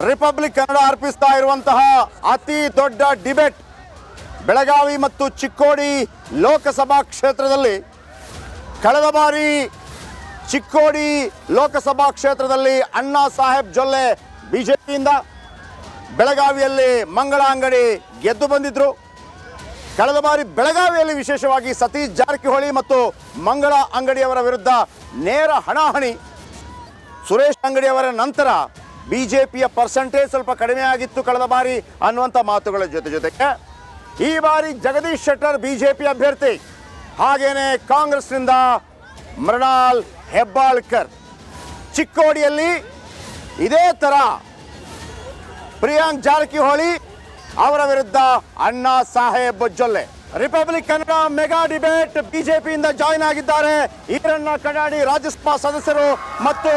Republic Kannada ಅರ್ಪಿಸ್ತಾ ಇರುವಂತಹ ಅತಿ ದೊಡ್ಡ ಡಿಬೇಟ್ ಬೆಳಗಾವಿ ಮತ್ತು ಚಿಕ್ಕೋಡಿ ಲೋಕಸಭಾ ಕ್ಷೇತ್ರದಲ್ಲಿ ಕಳೆದ ಬಾರಿ ಚಿಕ್ಕೋಡಿ ಲೋಕಸಭಾ ಕ್ಷೇತ್ರದಲ್ಲಿ ಅಣ್ಣಾ ಸಾಹೇಬ್ ಜೊಲ್ಲೆ ಬಿಜೆಪಿಯಿಂದ, ಬೆಳಗಾವಿಯಲ್ಲಿ ಮಂಗಳ ಅಂಗಡಿ ಗೆದ್ದು ಬಂದಿದ್ರು. ಕಳೆದ ಬಾರಿ ಬೆಳಗಾವಿಯಲ್ಲಿ ವಿಶೇಷವಾಗಿ ಸತೀಶ್ ಜಾರಕಿಹೊಳಿ ಮತ್ತು ಮಂಗಳ ಅಂಗಡಿಯವರ ವಿರುದ್ಧ ನೇರ ಹಣಾಹಣಿ. ಸುರೇಶ್ ಅಂಗಡಿಯವರ ನಂತರ ಬಿಜೆಪಿಯ ಪರ್ಸೆಂಟೇಜ್ ಸ್ವಲ್ಪ ಕಡಿಮೆ ಆಗಿತ್ತು ಕಳೆದ ಬಾರಿ ಅನ್ನುವಂಥ ಮಾತುಗಳ ಜೊತೆಗೆ ಈ ಬಾರಿ ಜಗದೀಶ್ ಶೆಟ್ಟರ್ ಬಿಜೆಪಿ ಅಭ್ಯರ್ಥಿ, ಹಾಗೇನೆ ಕಾಂಗ್ರೆಸ್ನಿಂದ ಮೃಣಾಲ್ ಹೆಬ್ಬಾಳ್ಕರ್. ಚಿಕ್ಕೋಡಿಯಲ್ಲಿ ಇದೇ ತರ ಪ್ರಿಯಾಂಕ್ ಜಾರಕಿಹೊಳಿ ಅವರ ವಿರುದ್ಧ Anna Saheb Jolle. Republic Kannada mega debate ಬಿಜೆಪಿಯಿಂದ ಜಾಯಿನ್ ಆಗಿದ್ದಾರೆ ಈರಣ್ಣ ಕಡಾಡಿ ರಾಜ್ಯಸಭಾ ಸದಸ್ಯರು ಮತ್ತು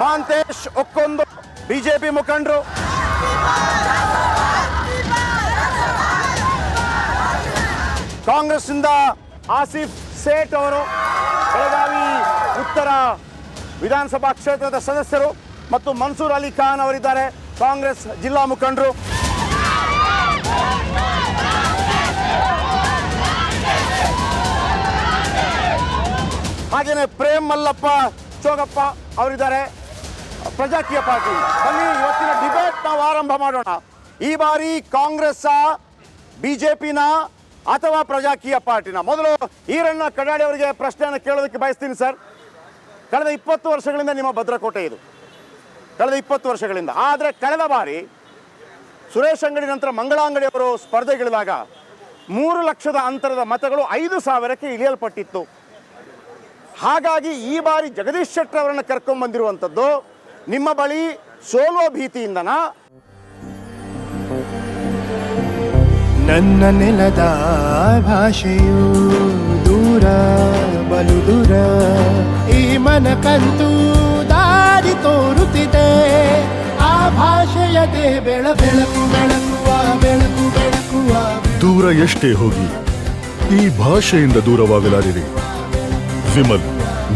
ಮಾಂತೇಶ್ ಒಕ್ಕೊಂದು ಬಿಜೆಪಿ ಮುಖಂಡರು. ಕಾಂಗ್ರೆಸ್ನಿಂದ ಆಸಿಫ್ ಸೇಠ್ ಅವರು ಬೆಳಗಾವಿ ಉತ್ತರ ವಿಧಾನಸಭಾ ಕ್ಷೇತ್ರದ ಸದಸ್ಯರು ಮತ್ತು ಮನ್ಸೂರ್ ಅಲಿ ಖಾನ್ ಅವರಿದ್ದಾರೆ ಕಾಂಗ್ರೆಸ್ ಜಿಲ್ಲಾ ಮುಖಂಡರು. ಹಾಗೇನೆ ಪ್ರೇಮ್ ಮಲ್ಲಪ್ಪ ಚೋಗಪ್ಪ ಅವರಿದ್ದಾರೆ ಪ್ರಜಾಕೀಯ ಪಾರ್ಟಿ. ಬನ್ನಿ ಇವತ್ತಿನ ಡಿಬೇಟ್ ನಾವು ಆರಂಭ ಮಾಡೋಣ. ಈ ಬಾರಿ ಕಾಂಗ್ರೆಸ್ ಬಿಜೆಪಿನ ಅಥವಾ ಪ್ರಜಾಕೀಯ ಪಾರ್ಟಿನ? ಮೊದಲು ಈರಣ್ಣ ಕಡಾಡಿ ಅವರಿಗೆ ಪ್ರಶ್ನೆಯನ್ನು ಕೇಳೋದಕ್ಕೆ ಬಯಸ್ತೀನಿ ಸರ್. ಕಳೆದ 20 ವರ್ಷಗಳಿಂದ ನಿಮ್ಮ ಭದ್ರಕೋಟೆ ಇದು, ಕಳೆದ 20 ವರ್ಷಗಳಿಂದ. ಆದರೆ ಕಳೆದ ಬಾರಿ ಸುರೇಶ್ ಅಂಗಡಿ ನಂತರ ಮಂಗಳ ಅಂಗಡಿ ಅವರು ಸ್ಪರ್ಧೆಗಿಳಿದಾಗ 3 ಲಕ್ಷದ ಅಂತರದ ಮತಗಳು 5,000ಕ್ಕೆ ಇಳಿಯಲ್ಪಟ್ಟಿತ್ತು. ಹಾಗಾಗಿ ಈ ಬಾರಿ ಜಗದೀಶ್ ಶೆಟ್ಟರ್ ಅವರನ್ನು ಕರ್ಕೊಂಡು ಬಂದಿರುವಂಥದ್ದು ನಿಮ್ಮ ಬಳಿ ಸೋಲುವ ಭೀತಿಯಿಂದನ? ನನ್ನ ನೆಲದ ಭಾಷೆಯು ದೂರ ಬಲು ದೂರ, ಈ ಮನಕಂತೂ ದಾರಿ ತೋರುತ್ತಿದೆ. ಆ ಭಾಷೆಯದೇ ಬೆಳಕು ಬೆಳಕುವ ಬೆಳಕು ಬೆಳಕುವ. ದೂರ ಎಷ್ಟೇ ಹೋಗಿ ಈ ಭಾಷೆಯಿಂದ ದೂರವಾಗಲಾರಿರಿ. ವಿಮಲ್,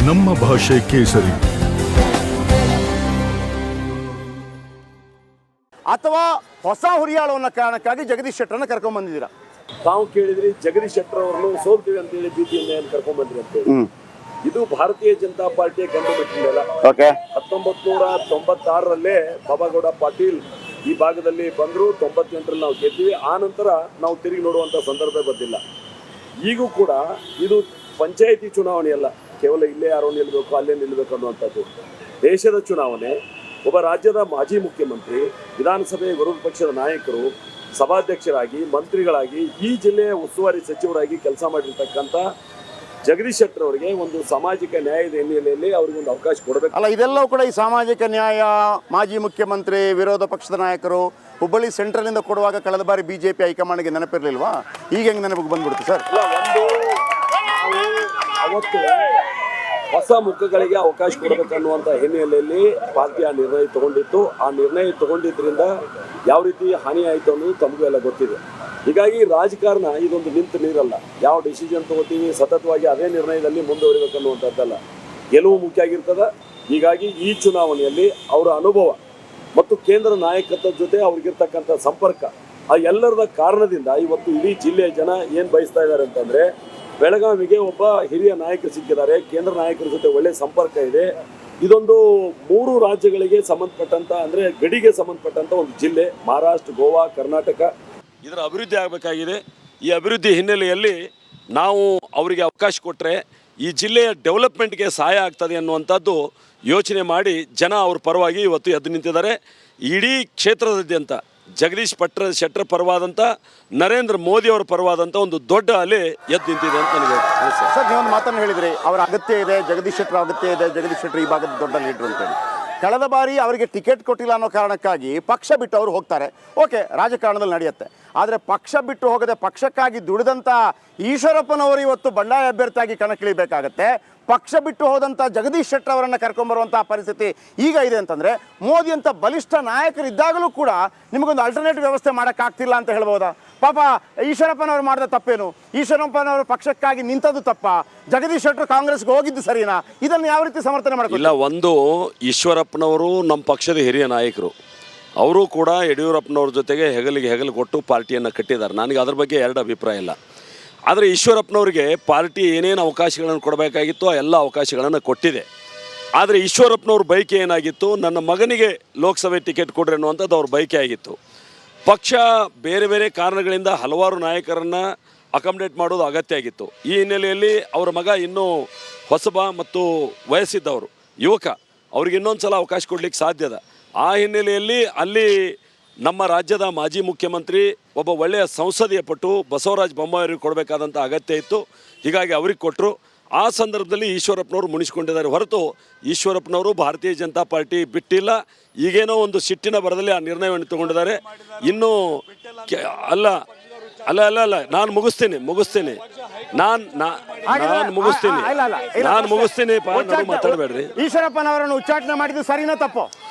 ನಮ್ಮ ಭಾಷೆ ಕೇಸರಿ. ಅಥವಾ ಹೊಸ ಹುರಿಯಾಳುವನ್ನ ಕಾರಣಕ್ಕಾಗಿ ಜಗದೀಶ್ ಶೆಟ್ಟರ್ನ ಕರ್ಕೊಂಡ್ ಬಂದಿದ್ದೀರಾ? ತಾವು ಕೇಳಿದ್ರಿ ಜಗದೀಶ್ ಶೆಟ್ಟರ್ ಅವರನ್ನು ಸೋಲ್ತೀವಿ ಅಂತೇಳಿ ಭೀತಿಯಿಂದ ಕರ್ಕೊಂಡ್ ಬಂದ್ರಿ ಅಂತೇಳಿ. ಇದು ಭಾರತೀಯ ಜನತಾ ಪಾರ್ಟಿಯ ಗಂಡು ಮೆಟ್ಟಿಲ್ಲ. 1996ರಲ್ಲೇ ಬಾಬಾಗೌಡ ಪಾಟೀಲ್ ಈ ಭಾಗದಲ್ಲಿ ಬಂದ್ರು. 98ರಲ್ಲಿ ನಾವು ಗೆದ್ದಿವಿ. ಆ ನಂತರ ನಾವು ತಿರುಗಿ ನೋಡುವಂತ ಸಂದರ್ಭ ಬಂದಿಲ್ಲ. ಈಗೂ ಕೂಡ ಇದು ಪಂಚಾಯಿತಿ ಚುನಾವಣೆ ಅಲ್ಲ, ಕೇವಲ ಇಲ್ಲೇ ಯಾರೋ ನಿಲ್ಬೇಕು ಅಲ್ಲೇ ನಿಲ್ಬೇಕು ಅನ್ನುವಂಥದ್ದು. ದೇಶದ ಚುನಾವಣೆ. ಒಬ್ಬ ರಾಜ್ಯದ ಮಾಜಿ ಮುಖ್ಯಮಂತ್ರಿ, ವಿಧಾನಸಭೆಯ ವಿರೋಧ ಪಕ್ಷದ ನಾಯಕರು, ಸಭಾಧ್ಯಕ್ಷರಾಗಿ, ಮಂತ್ರಿಗಳಾಗಿ, ಈ ಜಿಲ್ಲೆಯ ಉಸ್ತುವಾರಿ ಸಚಿವರಾಗಿ ಕೆಲಸ ಮಾಡಿರ್ತಕ್ಕಂಥ ಜಗದೀಶ್ ಶೆಟ್ಟರ್ ಅವರಿಗೆ ಒಂದು ಸಾಮಾಜಿಕ ನ್ಯಾಯದ ಹಿನ್ನೆಲೆಯಲ್ಲಿ ಅವರಿಗೆ ಒಂದು ಅವಕಾಶ ಕೊಡಬೇಕು. ಅಲ್ಲ, ಇದೆಲ್ಲವೂ ಕೂಡ ಈ ಸಾಮಾಜಿಕ ನ್ಯಾಯ, ಮಾಜಿ ಮುಖ್ಯಮಂತ್ರಿ, ವಿರೋಧ ಪಕ್ಷದ ನಾಯಕರು ಹುಬ್ಬಳ್ಳಿ ಸೆಂಟ್ರಲ್ನಿಂದ ಕೊಡುವಾಗ ಕಳೆದ ಬಾರಿ ಬಿಜೆಪಿ ಹೈಕಮಾಂಡ್ಗೆ ನೆನಪಿರಲಿಲ್ವಾ? ಈಗ ಹೆಂಗೆ ನೆನಪಿಗೆ ಬಂದ್ಬಿಡ್ತು ಸರ್? ಅವತ್ತು ಹೊಸ ಮುಖಗಳಿಗೆ ಅವಕಾಶ ಕೊಡಬೇಕನ್ನುವಂಥ ಹಿನ್ನೆಲೆಯಲ್ಲಿ ಪಾರ್ಟಿ ಆ ನಿರ್ಣಯ ತಗೊಂಡಿತ್ತು. ಆ ನಿರ್ಣಯ ತಗೊಂಡಿದ್ರಿಂದ ಯಾವ ರೀತಿ ಹಾನಿ ಆಯಿತು ಅನ್ನೋದು ತಮಗೂ ಎಲ್ಲ ಗೊತ್ತಿದೆ. ಹೀಗಾಗಿ ರಾಜಕಾರಣ ಇದೊಂದು ನಿಂತು ನೀರಲ್ಲ. ಯಾವ ಡಿಸಿಷನ್ ತಗೋತೀವಿ ಸತತವಾಗಿ ಅದೇ ನಿರ್ಣಯದಲ್ಲಿ ಮುಂದುವರಿಬೇಕನ್ನುವಂಥದ್ದಲ್ಲ. ಗೆಲುವು ಮುಖ್ಯ ಆಗಿರ್ತದೆ. ಹೀಗಾಗಿ ಈ ಚುನಾವಣೆಯಲ್ಲಿ ಅವರ ಅನುಭವ ಮತ್ತು ಕೇಂದ್ರ ನಾಯಕತ್ವದ ಜೊತೆ ಅವ್ರಿಗಿರ್ತಕ್ಕಂಥ ಸಂಪರ್ಕ, ಆ ಎಲ್ಲರದ ಕಾರಣದಿಂದ ಇವತ್ತು ಇಡೀ ಜಿಲ್ಲೆಯ ಜನ ಏನು ಬಯಸ್ತಾ ಇದ್ದಾರೆ ಅಂತಂದರೆ, ಬೆಳಗಾವಿಗೆ ಒಬ್ಬ ಹಿರಿಯ ನಾಯಕರು ಸಿಕ್ಕಿದ್ದಾರೆ, ಕೇಂದ್ರ ನಾಯಕರ ಜೊತೆ ಒಳ್ಳೆಯ ಸಂಪರ್ಕ ಇದೆ. ಇದೊಂದು 3 ರಾಜ್ಯಗಳಿಗೆ ಸಂಬಂಧಪಟ್ಟಂಥ, ಅಂದರೆ ಗಡಿಗೆ ಸಂಬಂಧಪಟ್ಟಂಥ ಒಂದು ಜಿಲ್ಲೆ. ಮಹಾರಾಷ್ಟ್ರ, ಗೋವಾ, ಕರ್ನಾಟಕ, ಇದರ ಅಭಿವೃದ್ಧಿ ಆಗಬೇಕಾಗಿದೆ. ಈ ಅಭಿವೃದ್ಧಿ ಹಿನ್ನೆಲೆಯಲ್ಲಿ ನಾವು ಅವರಿಗೆ ಅವಕಾಶ ಕೊಟ್ಟರೆ ಈ ಜಿಲ್ಲೆಯ ಡೆವಲಪ್ಮೆಂಟ್ಗೆ ಸಹಾಯ ಆಗ್ತದೆ ಅನ್ನುವಂಥದ್ದು ಯೋಚನೆ ಮಾಡಿ ಜನ ಅವ್ರ ಪರವಾಗಿ ಇವತ್ತು ಎದ್ದು ನಿಂತಿದ್ದಾರೆ. ಇಡೀ ಕ್ಷೇತ್ರದಾದ್ಯಂತ ಜಗದೀಶ್ ಶೆಟ್ಟರ್ ಪರವಾದಂಥ, ನರೇಂದ್ರ ಮೋದಿ ಅವರ ಪರವಾದಂಥ ಒಂದು ದೊಡ್ಡ ಅಲೆ ಎದ್ದು ನಿಂತಿದೆ ಅಂತ ನನಗೆ ಅನಿಸ್ತದೆ. ಸರ್, ನೀವೊಂದು ಮಾತನ್ನು ಹೇಳಿದ್ರಿ, ಅವರ ಅಗತ್ಯ ಇದೆ, ಜಗದೀಶ್ ಶೆಟ್ಟರ್ ಅಗತ್ಯ ಇದೆ, ಜಗದೀಶ್ ಶೆಟ್ಟರ್ ಈ ಭಾಗದ ದೊಡ್ಡ ಲೀಡ್ರು ಅಂತೇಳಿ. ಕಳೆದ ಬಾರಿ ಅವರಿಗೆ ಟಿಕೆಟ್ ಕೊಟ್ಟಿಲ್ಲ ಅನ್ನೋ ಕಾರಣಕ್ಕಾಗಿ ಪಕ್ಷ ಬಿಟ್ಟು ಅವರು ಹೋಗ್ತಾರೆ. ಓಕೆ, ರಾಜಕಾರಣದಲ್ಲಿ ನಡೆಯುತ್ತೆ. ಆದರೆ ಪಕ್ಷ ಬಿಟ್ಟು ಹೋಗದೆ ಪಕ್ಷಕ್ಕಾಗಿ ದುಡಿದಂಥ ಈಶ್ವರಪ್ಪನವರು ಇವತ್ತು ಬಂಡಾಯ ಅಭ್ಯರ್ಥಿಯಾಗಿ ಕಣಕ್ಕಿಳಿಬೇಕಾಗತ್ತೆ. ಪಕ್ಷ ಬಿಟ್ಟು ಹೋದಂಥ ಜಗದೀಶ್ ಶೆಟ್ಟರ್ ಅವರನ್ನು ಕರ್ಕೊಂಬರುವಂಥ ಪರಿಸ್ಥಿತಿ ಈಗ ಇದೆ ಅಂತಂದರೆ, ಮೋದಿ ಅಂತ ಬಲಿಷ್ಠ ನಾಯಕರಿದ್ದಾಗಲೂ ಕೂಡ ನಿಮಗೊಂದು ಆಲ್ಟರ್ನೇಟಿವ್ ವ್ಯವಸ್ಥೆ ಮಾಡೋಕ್ಕಾಗ್ತಿಲ್ಲ ಅಂತ ಹೇಳ್ಬೋದಾ? ಪಾಪ ಈಶ್ವರಪ್ಪನವರು ಮಾಡಿದ ತಪ್ಪೇನು? ಈಶ್ವರಪ್ಪನವರು ಪಕ್ಷಕ್ಕಾಗಿ ನಿಂತದ್ದು ತಪ್ಪ? ಜಗದೀಶ್ ಶೆಟ್ಟರ್ ಕಾಂಗ್ರೆಸ್ಗೆ ಹೋಗಿದ್ದು ಸರಿನಾ? ಇದನ್ನು ಯಾವ ರೀತಿ ಸಮರ್ಥನೆ ಮಾಡ್ಕೊಳ್ಳಿ? ಇಲ್ಲ, ಒಂದು ಈಶ್ವರಪ್ಪನವರು ನಮ್ಮ ಪಕ್ಷದ ಹಿರಿಯ ನಾಯಕರು. ಅವರು ಕೂಡ ಯಡಿಯೂರಪ್ಪನವ್ರ ಜೊತೆಗೆ ಹೆಗಲಿಗೆ ಹೆಗಲು ಕೊಟ್ಟು ಪಾರ್ಟಿಯನ್ನು ಕಟ್ಟಿದ್ದಾರೆ. ನನಗೆ ಅದ್ರ ಬಗ್ಗೆ ಎರಡು ಅಭಿಪ್ರಾಯ ಇಲ್ಲ. ಆದರೆ ಈಶ್ವರಪ್ಪನವ್ರಿಗೆ ಪಾರ್ಟಿ ಏನೇನು ಅವಕಾಶಗಳನ್ನು ಕೊಡಬೇಕಾಗಿತ್ತು ಆ ಎಲ್ಲ ಅವಕಾಶಗಳನ್ನು ಕೊಟ್ಟಿದೆ. ಆದರೆ ಈಶ್ವರಪ್ಪನವ್ರ ಬಯಕೆ ಏನಾಗಿತ್ತು, ನನ್ನ ಮಗನಿಗೆ ಲೋಕಸಭೆ ಟಿಕೆಟ್ ಕೊಡ್ರಿ ಅನ್ನುವಂಥದ್ದು ಅವ್ರ ಬಯಕೆ ಆಗಿತ್ತು. ಪಕ್ಷ ಬೇರೆ ಬೇರೆ ಕಾರಣಗಳಿಂದ ಹಲವಾರು ನಾಯಕರನ್ನು ಅಕಾಮಿಡೇಟ್ ಮಾಡೋದು ಅಗತ್ಯ ಆಗಿತ್ತು. ಈ ಹಿನ್ನೆಲೆಯಲ್ಲಿ ಅವರ ಮಗ ಇನ್ನೂ ಹೊಸಬ ಮತ್ತು ವಯಸ್ಸಿದ್ದವರು, ಯುವಕ, ಅವ್ರಿಗೆ ಇನ್ನೊಂದು ಸಲ ಅವಕಾಶ ಕೊಡಲಿಕ್ಕೆ ಸಾಧ್ಯದ. ಆ ಹಿನ್ನೆಲೆಯಲ್ಲಿ ಅಲ್ಲಿ ನಮ್ಮ ರಾಜ್ಯದ ಮಾಜಿ ಮುಖ್ಯಮಂತ್ರಿ ಒಬ್ಬ ಒಳ್ಳೆಯ ಸಂಸದೀಯ ಪಟು ಬಸವರಾಜ ಬೊಮ್ಮಾಯಿಯವರಿಗೆ ಕೊಡಬೇಕಾದಂಥ ಅಗತ್ಯ ಇತ್ತು. ಹೀಗಾಗಿ ಅವ್ರಿಗೆ ಕೊಟ್ಟರು. ಆ ಸಂದರ್ಭದಲ್ಲಿ ಈಶ್ವರಪ್ಪನವರು ಮುನಿಸ್ಕೊಂಡಿದ್ದಾರೆ ಹೊರತು ಈಶ್ವರಪ್ಪನವರು ಭಾರತೀಯ ಜನತಾ ಪಾರ್ಟಿ ಬಿಟ್ಟಿಲ್ಲ. ಈಗೇನೋ ಒಂದು ಸಿಟ್ಟಿನ ಬರದಲ್ಲಿ ಆ ನಿರ್ಣಯವನ್ನು ತಗೊಂಡಿದ್ದಾರೆ. ಇನ್ನೂ ಅಲ್ಲ ಅಲ್ಲ ಅಲ್ಲ ಅಲ್ಲ ನಾನು ಮುಗಿಸ್ತೀನಿ ಮಾತಾಡಬೇಡ್ರಿ. ಈಶ್ವರಪ್ಪನವರನ್ನು ಉಚ್ಚಾಟನೆ ಮಾಡಿದ್ದು ಸರಿನಾ ತಪ್ಪು?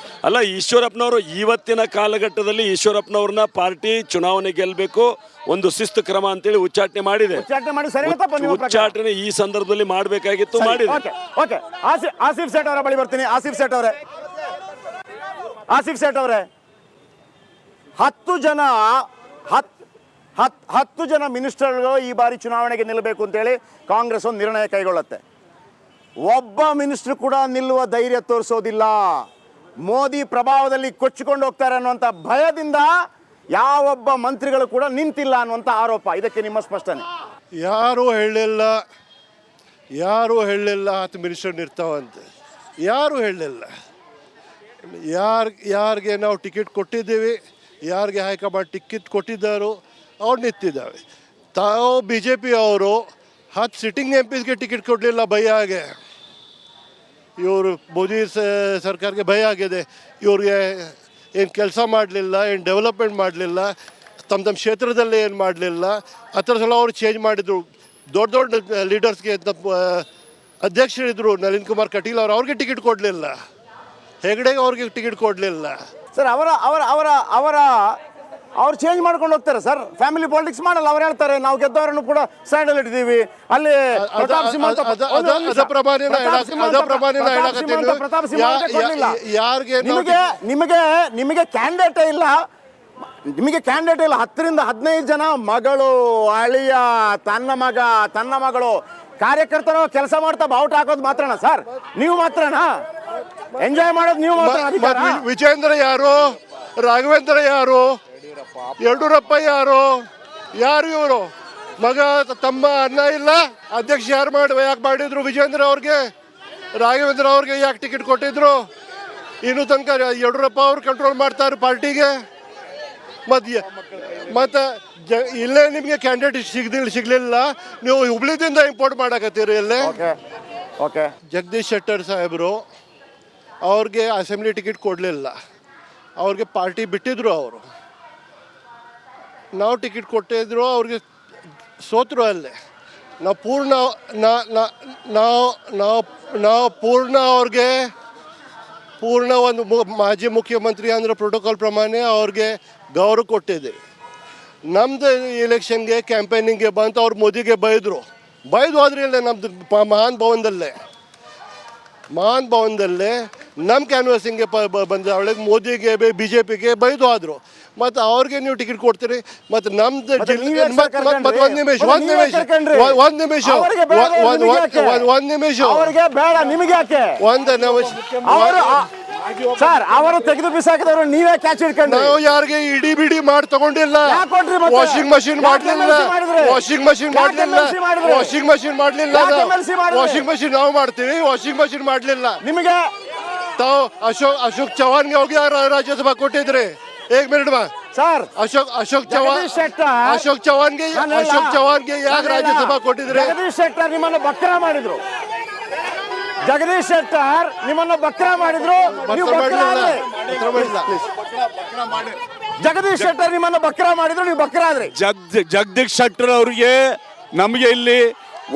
ಅಲ್ಲ, ಈಶ್ವರಪ್ಪನವರು ಇವತ್ತಿನ ಕಾಲಘಟ್ಟದಲ್ಲಿ ಈಶ್ವರಪ್ಪನವರನ್ನ ಪಾರ್ಟಿ ಚುನಾವಣೆ ಗೆಲ್ಲಬೇಕು, ಒಂದು ಶಿಸ್ತು ಕ್ರಮ ಅಂತೇಳಿ ಉಚ್ಚಾಟನೆ ಮಾಡಿದೆ. ಉಚ್ಚಾಟನೆ ಈ ಸಂದರ್ಭದಲ್ಲಿ ಮಾಡಬೇಕಾಗಿತ್ತು, ಮಾಡಿದೆ. ಆಸಿಫ್ ಸೇಠ್ ಅವರ ಬಳಿ ಬರ್ತೀನಿ. ಆಸಿಫ್ ಸೇಠ್ ಅವರೇ, 10 ಜನ ಮಿನಿಸ್ಟರ್ಗಳು ಈ ಬಾರಿ ಚುನಾವಣೆಗೆ ನಿಲ್ಲಬೇಕು ಅಂತೇಳಿ ಕಾಂಗ್ರೆಸ್ ಒಂದು ನಿರ್ಣಯ ಕೈಗೊಳ್ಳುತ್ತೆ. ಒಬ್ಬ ಮಿನಿಸ್ಟರ್ ಕೂಡ ನಿಲ್ಲುವ ಧೈರ್ಯ ತೋರಿಸೋದಿಲ್ಲ. ಮೋದಿ ಪ್ರಭಾವದಲ್ಲಿ ಕೊಚ್ಚಿಕೊಂಡು ಹೋಗ್ತಾರೆ ಅನ್ನುವಂಥ ಭಯದಿಂದ ಯಾವೊಬ್ಬ ಮಂತ್ರಿಗಳು ಕೂಡ ನಿಂತಿಲ್ಲ ಅನ್ನುವಂಥ ಆರೋಪ. ಇದಕ್ಕೆ ನಿಮ್ಮ ಸ್ಪಷ್ಟನೆ? ಯಾರೂ ಹೇಳಲಿಲ್ಲ 10 ಮಿನಿಸ್ಟರ್ ಇರ್ತಾವಂತೆ. ಯಾರೂ ಹೇಳಲಿಲ್ಲ. ಯಾರಿಗೆ ನಾವು ಟಿಕೆಟ್ ಕೊಟ್ಟಿದ್ದೀವಿ, ಯಾರಿಗೆ ಹೈಕಮಾಂಡ್ ಟಿಕೆಟ್ ಕೊಟ್ಟಿದ್ದಾರೋ ಅವ್ರು ನಿಂತಿದ್ದಾವೆ. ತಾವು BJP ಅವರು 10 ಸಿಟ್ಟಿಂಗ್ MPಸ್ಗೆ ಟಿಕೆಟ್ ಕೊಡಲಿಲ್ಲ ಭಯಾಗೆ. ಇವರು ಮೋದಿ ಸರ್ಕಾರಕ್ಕೆ ಭಯ ಆಗಿದೆ. ಇವ್ರಿಗೆ ಏನು ಕೆಲಸ ಮಾಡಲಿಲ್ಲ, ಏನು ಡೆವಲಪ್ಮೆಂಟ್ ಮಾಡಲಿಲ್ಲ, ತಮ್ಮ ಕ್ಷೇತ್ರದಲ್ಲಿ ಏನು ಮಾಡಲಿಲ್ಲ. ಆ ಥರ ಸಲ ಅವರು ಚೇಂಜ್ ಮಾಡಿದರು. ದೊಡ್ಡ ಲೀಡರ್ಸ್ಗೆ ಅಧ್ಯಕ್ಷರಿದ್ದರು ನಳಿನ್ ಕುಮಾರ್ ಕಟೀಲ್ ಅವ್ರಿಗೆ ಟಿಕೆಟ್ ಕೊಡಲಿಲ್ಲ. ಹೆಗಡೆಗೆ ಅವ್ರಿಗೆ ಟಿಕೆಟ್ ಕೊಡಲಿಲ್ಲ. ಸರ್, ಅವ್ರು ಚೇಂಜ್ ಮಾಡ್ಕೊಂಡು ಹೋಗ್ತಾರೆ ಸರ್. ಫ್ಯಾಮಿಲಿ ಪಾಲಿಟಿಕ್ಸ್ ಮಾಡಲ್ಲ. ಅವ್ರು ಹೇಳ್ತಾರೆ ನಾವು ಗೆದ್ದವರನ್ನು ಕೂಡ ಸೈಡಲ್ಲಿ ಇಟ್ಟಿದ್ದೀವಿ. ಅಲ್ಲಿ ಪ್ರತಾಪ್ ಸಿಂಹ ನಿಮಗೆ ಕ್ಯಾಂಡಿಡೇಟೇ ಇಲ್ಲ. 10ರಿಂದ 15 ಜನ ಮಗಳು, ಅಳಿಯ, ತನ್ನ ಮಗಳು, ಕಾರ್ಯಕರ್ತರು ಕೆಲಸ ಮಾಡ್ತಾ ಬಾವುಟ ಹಾಕೋದು ಮಾತ್ರನಾ ಸರ್? ನೀವು ಮಾತ್ರನಾ ಎಂಜಾಯ್ ಮಾಡೋದು? ನೀವು ಮಾತ್ರ? ವಿಜೇಂದ್ರ ಯಾರು? ರಾಘವೇಂದ್ರ ಯಾರು? ಯಡಿಯೂರಪ್ಪ ಯಾರು ಇವರು? ಮಗ, ತಮ್ಮ, ಅನ್ನ ಇಲ್ಲ. ಅಧ್ಯಕ್ಷ ಯಾಕೆ ಮಾಡಿದ್ರು? ವಿಜೇಂದ್ರ ಅವ್ರಿಗೆ, ರಾಘವೇಂದ್ರ ಅವ್ರಿಗೆ ಯಾಕೆ ಟಿಕೆಟ್ ಕೊಟ್ಟಿದ್ರು? ಇನ್ನೂ ತನಕ ಯಡಿಯೂರಪ್ಪ ಅವ್ರು ಕಂಟ್ರೋಲ್ ಮಾಡ್ತಾರೆ ಪಾರ್ಟಿಗೆ. ಮತ್ತೆ ಇಲ್ಲೇ ನಿಮಗೆ ಕ್ಯಾಂಡಿಡೇಟ್ ಸಿಗ್ಲಿಲ್ಲ, ನೀವು ಹುಬ್ಳಿದಿಂದ ಇಂಪೋರ್ಟ್ ಮಾಡಕತ್ತೀರಿ. ಇಲ್ಲೇ ಜಗದೀಶ್ ಶೆಟ್ಟರ್ ಸಾಹೇಬರು ಅವ್ರಿಗೆ ಅಸೆಂಬ್ಲಿ ಟಿಕೆಟ್ ಕೊಡಲಿಲ್ಲ. ಅವ್ರಿಗೆ ಪಾರ್ಟಿ ಬಿಟ್ಟಿದ್ರು. ಅವರು ನಾವು ಟಿಕೆಟ್ ಕೊಟ್ಟಿದ್ರು, ಅವ್ರಿಗೆ ಸೋತರು. ಅಲ್ಲೇ ನಾವು ಪೂರ್ಣ ಒಂದು ಮಾಜಿ ಮುಖ್ಯಮಂತ್ರಿ ಅಂದ್ರೆ ಪ್ರೋಟೋಕಾಲ್ ಪ್ರಮಾಣ ಅವ್ರಿಗೆ ಗೌರವ ಕೊಟ್ಟಿದ್ದೀವಿ. ನಮ್ಮದು ಎಲೆಕ್ಷನ್ಗೆ ಕ್ಯಾಂಪೇನಿಂಗ್ಗೆ ಬಂತು, ಅವ್ರು ಮೋದಿಗೆ ಬೈದು ಹೋದ್ರಿ. ಇಲ್ಲೇ ನಮ್ಮದು ಮಹಾನ್ ಭವನದಲ್ಲೇ ನಮ್ಮ ಕ್ಯಾನ್ವಾಸಿಂಗ್ಗೆ ಬಂದ ಅವಳಿಗೆ ಮೋದಿಗೆ BJPಗೆ ಬೈದು ಹೋದ್ರು. ಮತ್ತು ಅವ್ರಿಗೆ ನೀವು ಟಿಕೆಟ್ ಕೊಡ್ತೀರಿ. ಮತ್ತು ನಮ್ದು ಒಂದು ನಿಮಿಷ ಸರ್, ಅವರು ತೆಗೆದು ಬಿಸಾಕಿದವರು ನೀವೇ ಕ್ಯಾಚ್ ಹಿಡ್ಕೊಂಡು. ನಾವು ಯಾರಿಗೆ ಇಡಿ ಮಾಡಿ ತಗೊಂಡಿಲ್ಲ. ವಾಷಿಂಗ್ ಮಷಿನ್ ಮಾಡಲಿಲ್ಲ ನಾವು ಮಾಡ್ತೀವಿ. ವಾಷಿಂಗ್ ಮಷಿನ್ ಮಾಡಲಿಲ್ಲ. ನಿಮಗೆ ತಾವು ಅಶೋಕ್ ಚವಾನ್ಗೆ ಹೋಗಿ ರಾಜ್ಯಸಭಾ ಕೊಟ್ಟಿದ್ರಿ. 1 ಮಿನಿಟ್ ಸರ್, ಅಶೋಕ್ ಚವಾನ್ಗೆ ಯಾಕೆ ರಾಜ್ಯಸಭಾ ಕೊಟ್ಟಿದ್ರಿ? ಜಗದೀಶ್ ಶೆಟ್ಟರ್ ನಿಮ್ಮನ್ನು ಬಕ್ರ ಮಾಡಿದ್ರು. ಜಗದೀಶ್ ಶೆಟ್ಟರ್ ನಿಮ್ಮನ್ನು ಬಕ್ರ ಮಾಡಿದ್ರು, ನೀವು ಬಕ್ರ ಆದ್ರಿ. ಜಗದೀಶ್ ಶೆಟ್ಟರ್ ಅವರಿಗೆ ನಮಗೆ ಇಲ್ಲಿ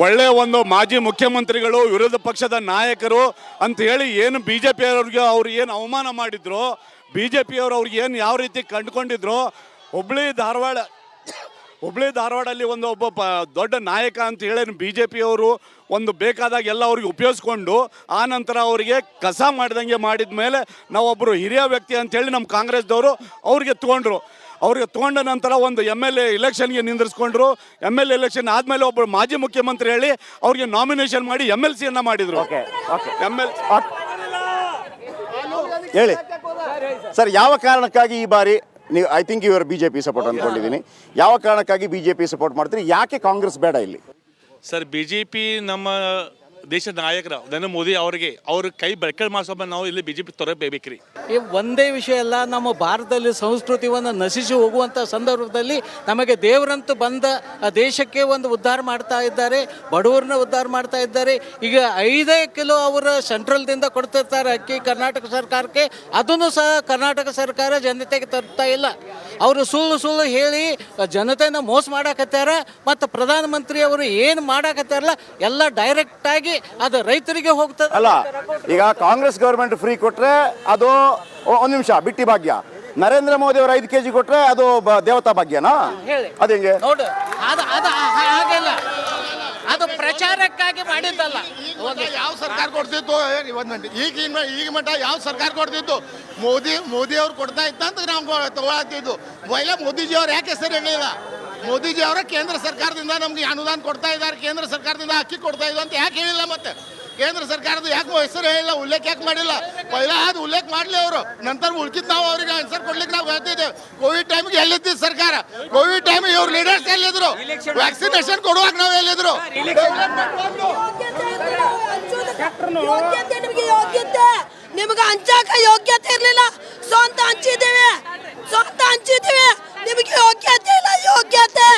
ಒಳ್ಳೆಯ ಒಂದು ಮಾಜಿ ಮುಖ್ಯಮಂತ್ರಿಗಳು, ವಿರೋಧ ಪಕ್ಷದ ನಾಯಕರು ಅಂತ ಹೇಳಿ ಏನು BJP ಅವ್ರಿಗೆ ಅವ್ರು ಏನು ಅವಮಾನ ಮಾಡಿದ್ರು, BJP ಅವ್ರಿಗೆ ಏನು ಯಾವ ರೀತಿ ಕಂಡುಕೊಂಡಿದ್ರು, ಹುಬ್ಳಿ ಹುಬ್ಳಿ ಧಾರವಾಡಲ್ಲಿ ಒಬ್ಬ ದೊಡ್ಡ ನಾಯಕ ಅಂತ ಹೇಳಿ ಬಿ ಜೆ ಪಿಯವರು ಒಂದು ಬೇಕಾದಾಗ ಎಲ್ಲ ಅವ್ರಿಗೆ ಉಪಯೋಗಿಸ್ಕೊಂಡು ಆ ನಂತರ ಅವರಿಗೆ ಕಸ ಮಾಡಿದಂಗೆ ಮಾಡಿದ ಮೇಲೆ ನಾವೊಬ್ಬರು ಹಿರಿಯ ವ್ಯಕ್ತಿ ಅಂತೇಳಿ ನಮ್ಮ ಕಾಂಗ್ರೆಸ್ದವರು ಅವ್ರಿಗೆ ತೊಗೊಂಡ ನಂತರ ಒಂದು MLA ಇಲೆಕ್ಷನ್ಗೆ ನಿಂದಿರಿಸ್ಕೊಂಡ್ರು. MLA ಇಲೆಕ್ಷನ್ ಆದಮೇಲೆ ಒಬ್ಬರು ಮಾಜಿ ಮುಖ್ಯಮಂತ್ರಿ ಹೇಳಿ ಅವ್ರಿಗೆ ನಾಮಿನೇಷನ್ ಮಾಡಿ MLCಯನ್ನು ಮಾಡಿದರು. ಹೇಳಿ ಸರ್, ಯಾವ ಕಾರಣಕ್ಕಾಗಿ ಈ ಬಾರಿ ನೀವು, ಐ ಥಿಂಕ್ ಇವರು BJP ಸಪೋರ್ಟ್ ಅಂದ್ಕೊಂಡಿದ್ದೀನಿ, ಯಾವ ಕಾರಣಕ್ಕಾಗಿ BJP ಸಪೋರ್ಟ್ ಮಾಡ್ತೀರಿ? ಯಾಕೆ ಕಾಂಗ್ರೆಸ್ ಬೇಡ ಇಲ್ಲಿ? ಸರ್ BJP ನಮ್ಮ ದೇಶದ ನಾಯಕರು ನರೇಂದ್ರ ಮೋದಿ ಅವರಿಗೆ ಅವ್ರ ಕೈ ಬೆಳಕಲ್ ಮಾಡಿಸೋ ನಾವು ಇಲ್ಲಿ BJP ತೊರಬೇಕ್ರಿ. ಈ ಒಂದೇ ವಿಷಯ ಅಲ್ಲ, ನಮ್ಮ ಭಾರತದಲ್ಲಿ ಸಂಸ್ಕೃತಿಯನ್ನು ನಶಿಸಿ ಹೋಗುವಂಥ ಸಂದರ್ಭದಲ್ಲಿ ನಮಗೆ ದೇವರಂತೂ ಬಂದ ದೇಶಕ್ಕೆ ಒಂದು ಉದ್ಧಾರ ಮಾಡ್ತಾ ಇದ್ದಾರೆ, ಬಡವರನ್ನ ಉದ್ಧಾರ ಮಾಡ್ತಾ ಇದ್ದಾರೆ. ಈಗ 5 ಕಿಲೋ ಅವರ ಸೆಂಟ್ರಲ್ದಿಂದ ಕೊಡ್ತಿರ್ತಾರೆ ಅಕ್ಕಿ ಕರ್ನಾಟಕ ಸರ್ಕಾರಕ್ಕೆ, ಅದನ್ನು ಸಹ ಕರ್ನಾಟಕ ಸರ್ಕಾರ ಜನತೆಗೆ ತರ್ತಾ ಇಲ್ಲ. ಅವರು ಸುಳ್ಳು ಹೇಳಿ ಜನತೆನ ಮೋಸ ಮಾಡಾಕತ್ತಾರ. ಮತ್ತು ಪ್ರಧಾನಮಂತ್ರಿ ಅವರು ಏನು ಮಾಡಾಕತ್ತಾರಲ್ಲ ಎಲ್ಲ ಡೈರೆಕ್ಟಾಗಿ ಅದು ರೈತರಿಗೆ ಹೋಗ್ತದೆ. ಅಲ್ಲ, ಈಗ ಕಾಂಗ್ರೆಸ್ ಗವರ್ಮೆಂಟ್ ಫ್ರೀ ಕೊಟ್ರೆ ಅದು ಒಂದು ನಿಮಿಷ ಬಿಟ್ಟಿ ಭಾಗ್ಯ, ನರೇಂದ್ರ ಮೋದಿ ಅವರು 5 kg ಕೊಟ್ರೆ ಅದು ದೇವತಾ ಭಾಗ್ಯನಾ? ಅದು ಹೆಂಗೆ ನೋಡು, ಅದು ಹಾಗೆಲ್ಲ, ಅದು ಪ್ರಚಾರಕ್ಕಾಗಿ ಮಾಡಿದ್ದಲ್ಲ. ಯಾವ ಸರ್ಕಾರ ಕೊಡ್ತಿತ್ತು ಈಗ ಮಟ್ಟ ಯಾವ ಸರ್ಕಾರ ಕೊಡ್ತಿತ್ತು? ಮೋದಿ ಅವ್ರು ಕೊಡ್ತಾ ಇತ್ತ ಅಂತ ನಾವು ತಗೊಳತ್ತಿದ್ದು. ಮೊದಲೇ ಮೋದಿಜಿ ಅವ್ರು ಯಾಕೆ ಹೆಸರು ಹೇಳಿಲ್ಲ? ಮೋದಿಜಿ ಅವರ ಕೇಂದ್ರ ಸರ್ಕಾರದಿಂದ ನಮ್ಗೆ ಅನುದಾನ ಕೊಡ್ತಾ ಇದ್ದಾರೆ, ಕೇಂದ್ರ ಸರ್ಕಾರದಿಂದ ಅಕ್ಕಿ ಕೊಡ್ತಾ ಇದ್ದು ಅಂತ ಯಾಕೆ ಹೇಳಿಲ್ಲ? ಮತ್ತೆ ಕೇಂದ್ರ ಸರ್ಕಾರದ ಯಾಕೆ ಹೆಸರು ಹೇಳಿಲ್ಲ, ಉಲ್ಲೇಖ ಯಾಕೆ ಮಾಡಿಲ್ಲ? ಪೈಲಾ ಅದು ಉಲ್ಲೇಖ ಮಾಡಲಿ ಅವರು, ನಂತರ ಉಳ್ಕಿದ್ ನಾವು ಅವ್ರಿಗೆ ಆನ್ಸರ್ ಕೊಡ್ಲಿಕ್ಕೆ ನಾವು ಹೇಳ್ತಿದ್ದೇವೆ. ಕೋವಿಡ್ ಟೈಮ್ಗೆ ಎಲ್ಲಿದ್ದು ಸರ್ಕಾರ? ಕೋವಿಡ್ ಟೈಮ್ ಇವ್ರ ಲೀಡರ್ಸ್ ಎಲ್ಲಿದ್ರು? ವ್ಯಾಕ್ಸಿನೇಷನ್ ಕೊಡುವಾಗ ನಾವು ಎಲ್ಲಿದ್ರು? ನಿಮ್ಗೆ ಹಂಚಾಕ ಯೋಗ್ಯತೆ ಇರ್ಲಿಲ್ಲ, ಸ್ವಂತ ಹಂಚಿದ್ದೀವಿ, ನಿಮಗೆ ಯೋಗ್ಯತೆ ಇಲ್ಲ. ಯೋಗ್ಯತೆ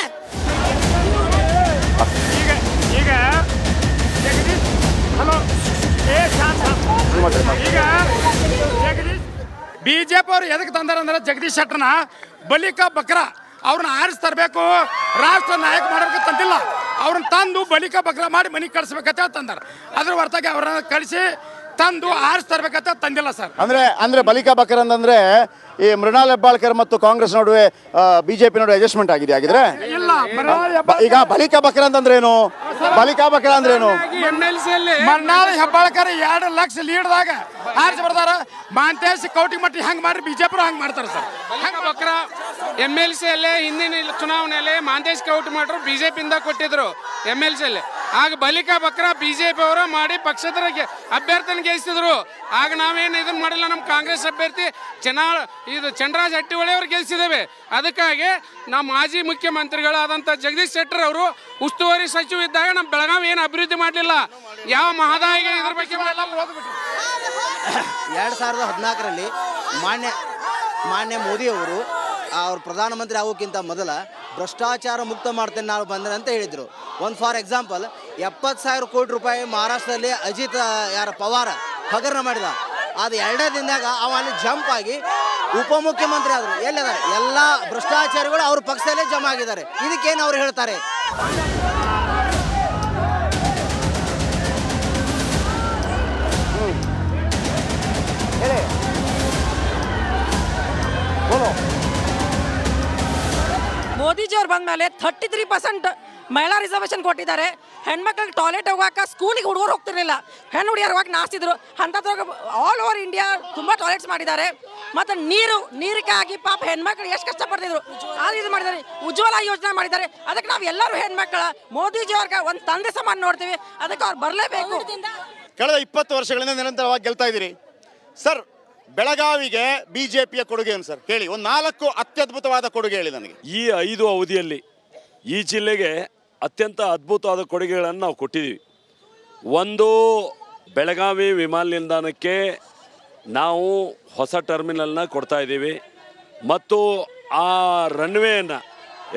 ಈಗ BJP ಅವ್ರು ಎದಕ್ಕೆ ತಂದಾರಂದ್ರೆ ಜಗದೀಶ್ ಶೆಟ್ಟರ್ನ ಬಲಿಕ ಬಕ್ರ ಅವ್ರನ್ನ ಆರಿಸಿ ತರಬೇಕು, ರಾಷ್ಟ್ರ ನಾಯಕ ಮಾಡೋಕೆ ತಂದಿಲ್ಲ. ಅವ್ರನ್ನ ತಂದು ಬಲಿಕ ಬಕ್ರ ಮಾಡಿ ಮನೆಗೆ ಕಳಿಸ್ಬೇಕಂತ ತಂದಾರ. ಅದ್ರ ಹೊರತಾಗಿ ಅವ್ರನ್ನ ಕಳಿಸಿ ತಂದು ಆರಿಸಿ ತರಬೇಕಂತ ತಂದಿಲ್ಲ ಸರ್. ಅಂದ್ರೆ ಬಲಿಕಾ ಬಕರ್ ಅಂತಂದ್ರೆ ಈ ಮೃಣಾಲ್ ಹೆಬ್ಬಾಳ್ಕರ್ ಮತ್ತು ಕಾಂಗ್ರೆಸ್ ನಡುವೆ BJP ನಡುವೆ ಅಡ್ಜಸ್ಟ್ಮೆಂಟ್ ಆಗಿದೆ ಆಗಿದ್ರೆ ಇಲ್ಲ. ಈಗ ಬಲಿಕಾ ಬಕರ್ ಅಂತಂದ್ರೇನು? ಬಲಿಕಾ ಬಕರ್ ಅಂದ್ರೇನು? ಮರ್ನಾಳ್ ಹೆಬ್ಬಾಳ್ಕರ್ 2 ಲಕ್ಷ ಲೀಡ್ದಾಗ ಆರಿಸಿ ಬರ್ತಾರ. ಮಾಂತೇಶ್ ಕೌಟಿಮಟ್ಟಿ ಹಂಗೆ ಮಾಡ್ರಿ, BJP ಹಂಗೆ ಮಾಡ್ತಾರೆ ಸರ್. ಬಕ್ರ MLC ಅಲ್ಲೇ ಹಿಂದಿನ ಚುನಾವಣೆಯಲ್ಲಿ ಮಾಂತೇಶ್ ಕೌಟಿಮಟ್ರು BJP ಇಂದ ಕೊಟ್ಟಿದ್ರು MLC ಅಲ್ಲಿ. ಆಗ ಬಲಿಕಾ ಬಕ್ರ BJP ಅವರು ಮಾಡಿ ಪಕ್ಷದ ಅಭ್ಯರ್ಥಿನ ಗೆಲ್ಸಿದ್ರು. ಆಗ ನಾವೇನು ಇದನ್ನ ಮಾಡಿಲ್ಲ, ನಮ್ಮ ಕಾಂಗ್ರೆಸ್ ಅಭ್ಯರ್ಥಿ ಚಂದ್ರರಾಜ್ ಹಟ್ಟಿಹೊಳಿ ಅವರು ಗೆಲ್ಸಿದ್ದೇವೆ. ಅದಕ್ಕಾಗಿ ನಮ್ಮ ಮಾಜಿ ಮುಖ್ಯಮಂತ್ರಿಗಳಾದಂಥ ಜಗದೀಶ್ ಶೆಟ್ಟರ್ ಅವರು ಉಸ್ತುವಾರಿ ಸಚಿವ ಇದ್ದಾಗ ನಮ್ಮ ಬೆಳಗಾವಿ ಏನು ಅಭಿವೃದ್ಧಿ ಮಾಡಲಿಲ್ಲ. ಯಾವ ಮಹದಾಯಿಗೆ ಇದ್ರ ಬಗ್ಗೆ 2014ರಲ್ಲಿ ಮಾನ್ಯ ಮೋದಿಯವರು ಅವ್ರು ಪ್ರಧಾನಮಂತ್ರಿ ಆಗೋಕ್ಕಿಂತ ಮೊದಲ ಭ್ರಷ್ಟಾಚಾರ ಮುಕ್ತ ಮಾಡ್ತೇನೆ ನಾವು ಬಂದ್ರೆ ಅಂತ ಹೇಳಿದರು. ಒಂದು ಫಾರ್ ಎಕ್ಸಾಂಪಲ್ 70,000 ಕೋಟಿ ರೂಪಾಯಿ ಮಹಾರಾಷ್ಟ್ರದಲ್ಲಿ ಅಜಿತ್ ಪವಾರ್ ಹಗರಣ ಮಾಡಿದ. ಅದು 2 ದಿನದಾಗ ಅವ ಅಲ್ಲಿ ಜಂಪ್ ಆಗಿ ಉಪಮುಖ್ಯಮಂತ್ರಿ ಆದರು. ಎಲ್ಲಿದ್ದಾರೆ ಎಲ್ಲ ಭ್ರಷ್ಟಾಚಾರಿಗಳು ಅವ್ರ ಪಕ್ಷದಲ್ಲೇ ಜಮಾ ಆಗಿದ್ದಾರೆ. ಇದಕ್ಕೇನು ಅವ್ರು ಹೇಳ್ತಾರೆ? ಮೋದಿಜಿ ಅವ್ರು ಬಂದ ಮೇಲೆ 33% ಮಹಿಳಾ ರಿಸರ್ವೇಷನ್ ಕೊಟ್ಟಿದ್ದಾರೆ. ಹೆಣ್ಮಕ್ಳಿಗೆ ಟಾಯ್ಲೆಟ್ ಹೋಗಾಕ ಸ್ಕೂಲಿಗೆ ಹುಡುಗರು ಹೋಗ್ತಿರ್ಲಿಲ್ಲ, ಹೆಣ್ಣು ಹುಡುಗಿಯರು ಹೋಗಕ್ಕೆ ನಾಸ್ತಿದ್ರು. ಅಂಥದ್ರಾಗ ಆಲ್ ಓವರ್ ಇಂಡಿಯಾ ತುಂಬ ಟಾಯ್ಲೆಟ್ಸ್ ಮಾಡಿದ್ದಾರೆ. ಮತ್ತು ನೀರಿಗಾಗಿ ಪಾಪ ಹೆಣ್ಮಕ್ಳು ಎಷ್ಟು ಕಷ್ಟಪಡ್ತಿದ್ರು, ಅದು ಇದು ಮಾಡಿದ್ದಾರೆ. ಉಜ್ವಲ ಯೋಜನೆ ಮಾಡಿದ್ದಾರೆ. ಅದಕ್ಕೆ ನಾವು ಎಲ್ಲರೂ ಹೆಣ್ಮಕ್ಳ ಮೋದಿಜಿ ಅವ್ರಿಗೆ ಒಂದು ತಂದೆ ಸಮಾನ ನೋಡ್ತೀವಿ. ಅದಕ್ಕೆ ಅವ್ರು ಬರಲೇಬೇಕು. ಕಳೆದ 20 ವರ್ಷಗಳಿಂದ ನಿರಂತರವಾಗಿ ಗೆಲ್ತಾ ಇದ್ದೀರಿ ಸರ್. ಬೆಳಗಾವಿಗೆ BJPಯ ಕೊಡುಗೆ ಏನು ಸರ್? ಹೇಳಿ, ಒಂದು 4 ಅತ್ಯದ್ಭುತವಾದ ಕೊಡುಗೆ ಹೇಳಿ ನನಗೆ. ಈ 5 ಅವಧಿಯಲ್ಲಿ ಈ ಜಿಲ್ಲೆಗೆ ಅತ್ಯಂತ ಅದ್ಭುತವಾದ ಕೊಡುಗೆಗಳನ್ನು ನಾವು ಕೊಟ್ಟಿದ್ದೀವಿ. ಒಂದು, ಬೆಳಗಾವಿ ವಿಮಾನ ನಿಲ್ದಾಣಕ್ಕೆ ನಾವು ಹೊಸ ಟರ್ಮಿನಲ್ನ ಕೊಡ್ತಾ ಇದ್ದೀವಿ ಮತ್ತು ಆ ರನ್ವೇಯನ್ನು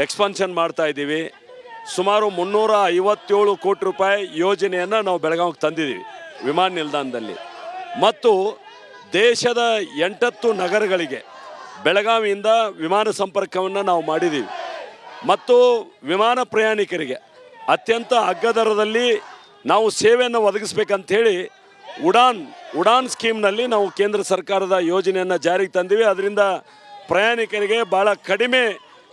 ಎಕ್ಸ್ಪಾನ್ಷನ್ ಮಾಡ್ತಾ ಇದ್ದೀವಿ. ಸುಮಾರು 357 ಕೋಟಿ ರೂಪಾಯಿ ಯೋಜನೆಯನ್ನು ನಾವು ಬೆಳಗಾವಿಗೆ ತಂದಿದ್ದೀವಿ ವಿಮಾನ ನಿಲ್ದಾಣದಲ್ಲಿ. ಮತ್ತು ದೇಶದ 8 ನಗರಗಳಿಗೆ ಬೆಳಗಾವಿಯಿಂದ ವಿಮಾನ ಸಂಪರ್ಕವನ್ನು ನಾವು ಮಾಡಿದ್ದೀವಿ. ಮತ್ತು ವಿಮಾನ ಪ್ರಯಾಣಿಕರಿಗೆ ಅತ್ಯಂತ ಅಗ್ಗದರದಲ್ಲಿ ನಾವು ಸೇವೆಯನ್ನು ಒದಗಿಸ್ಬೇಕಂಥೇಳಿ ಉಡಾನ್ ಸ್ಕೀಮ್ನಲ್ಲಿ ನಾವು ಕೇಂದ್ರ ಸರ್ಕಾರದ ಯೋಜನೆಯನ್ನು ಜಾರಿಗೆ ತಂದಿವಿ. ಅದರಿಂದ ಪ್ರಯಾಣಿಕರಿಗೆ ಭಾಳ ಕಡಿಮೆ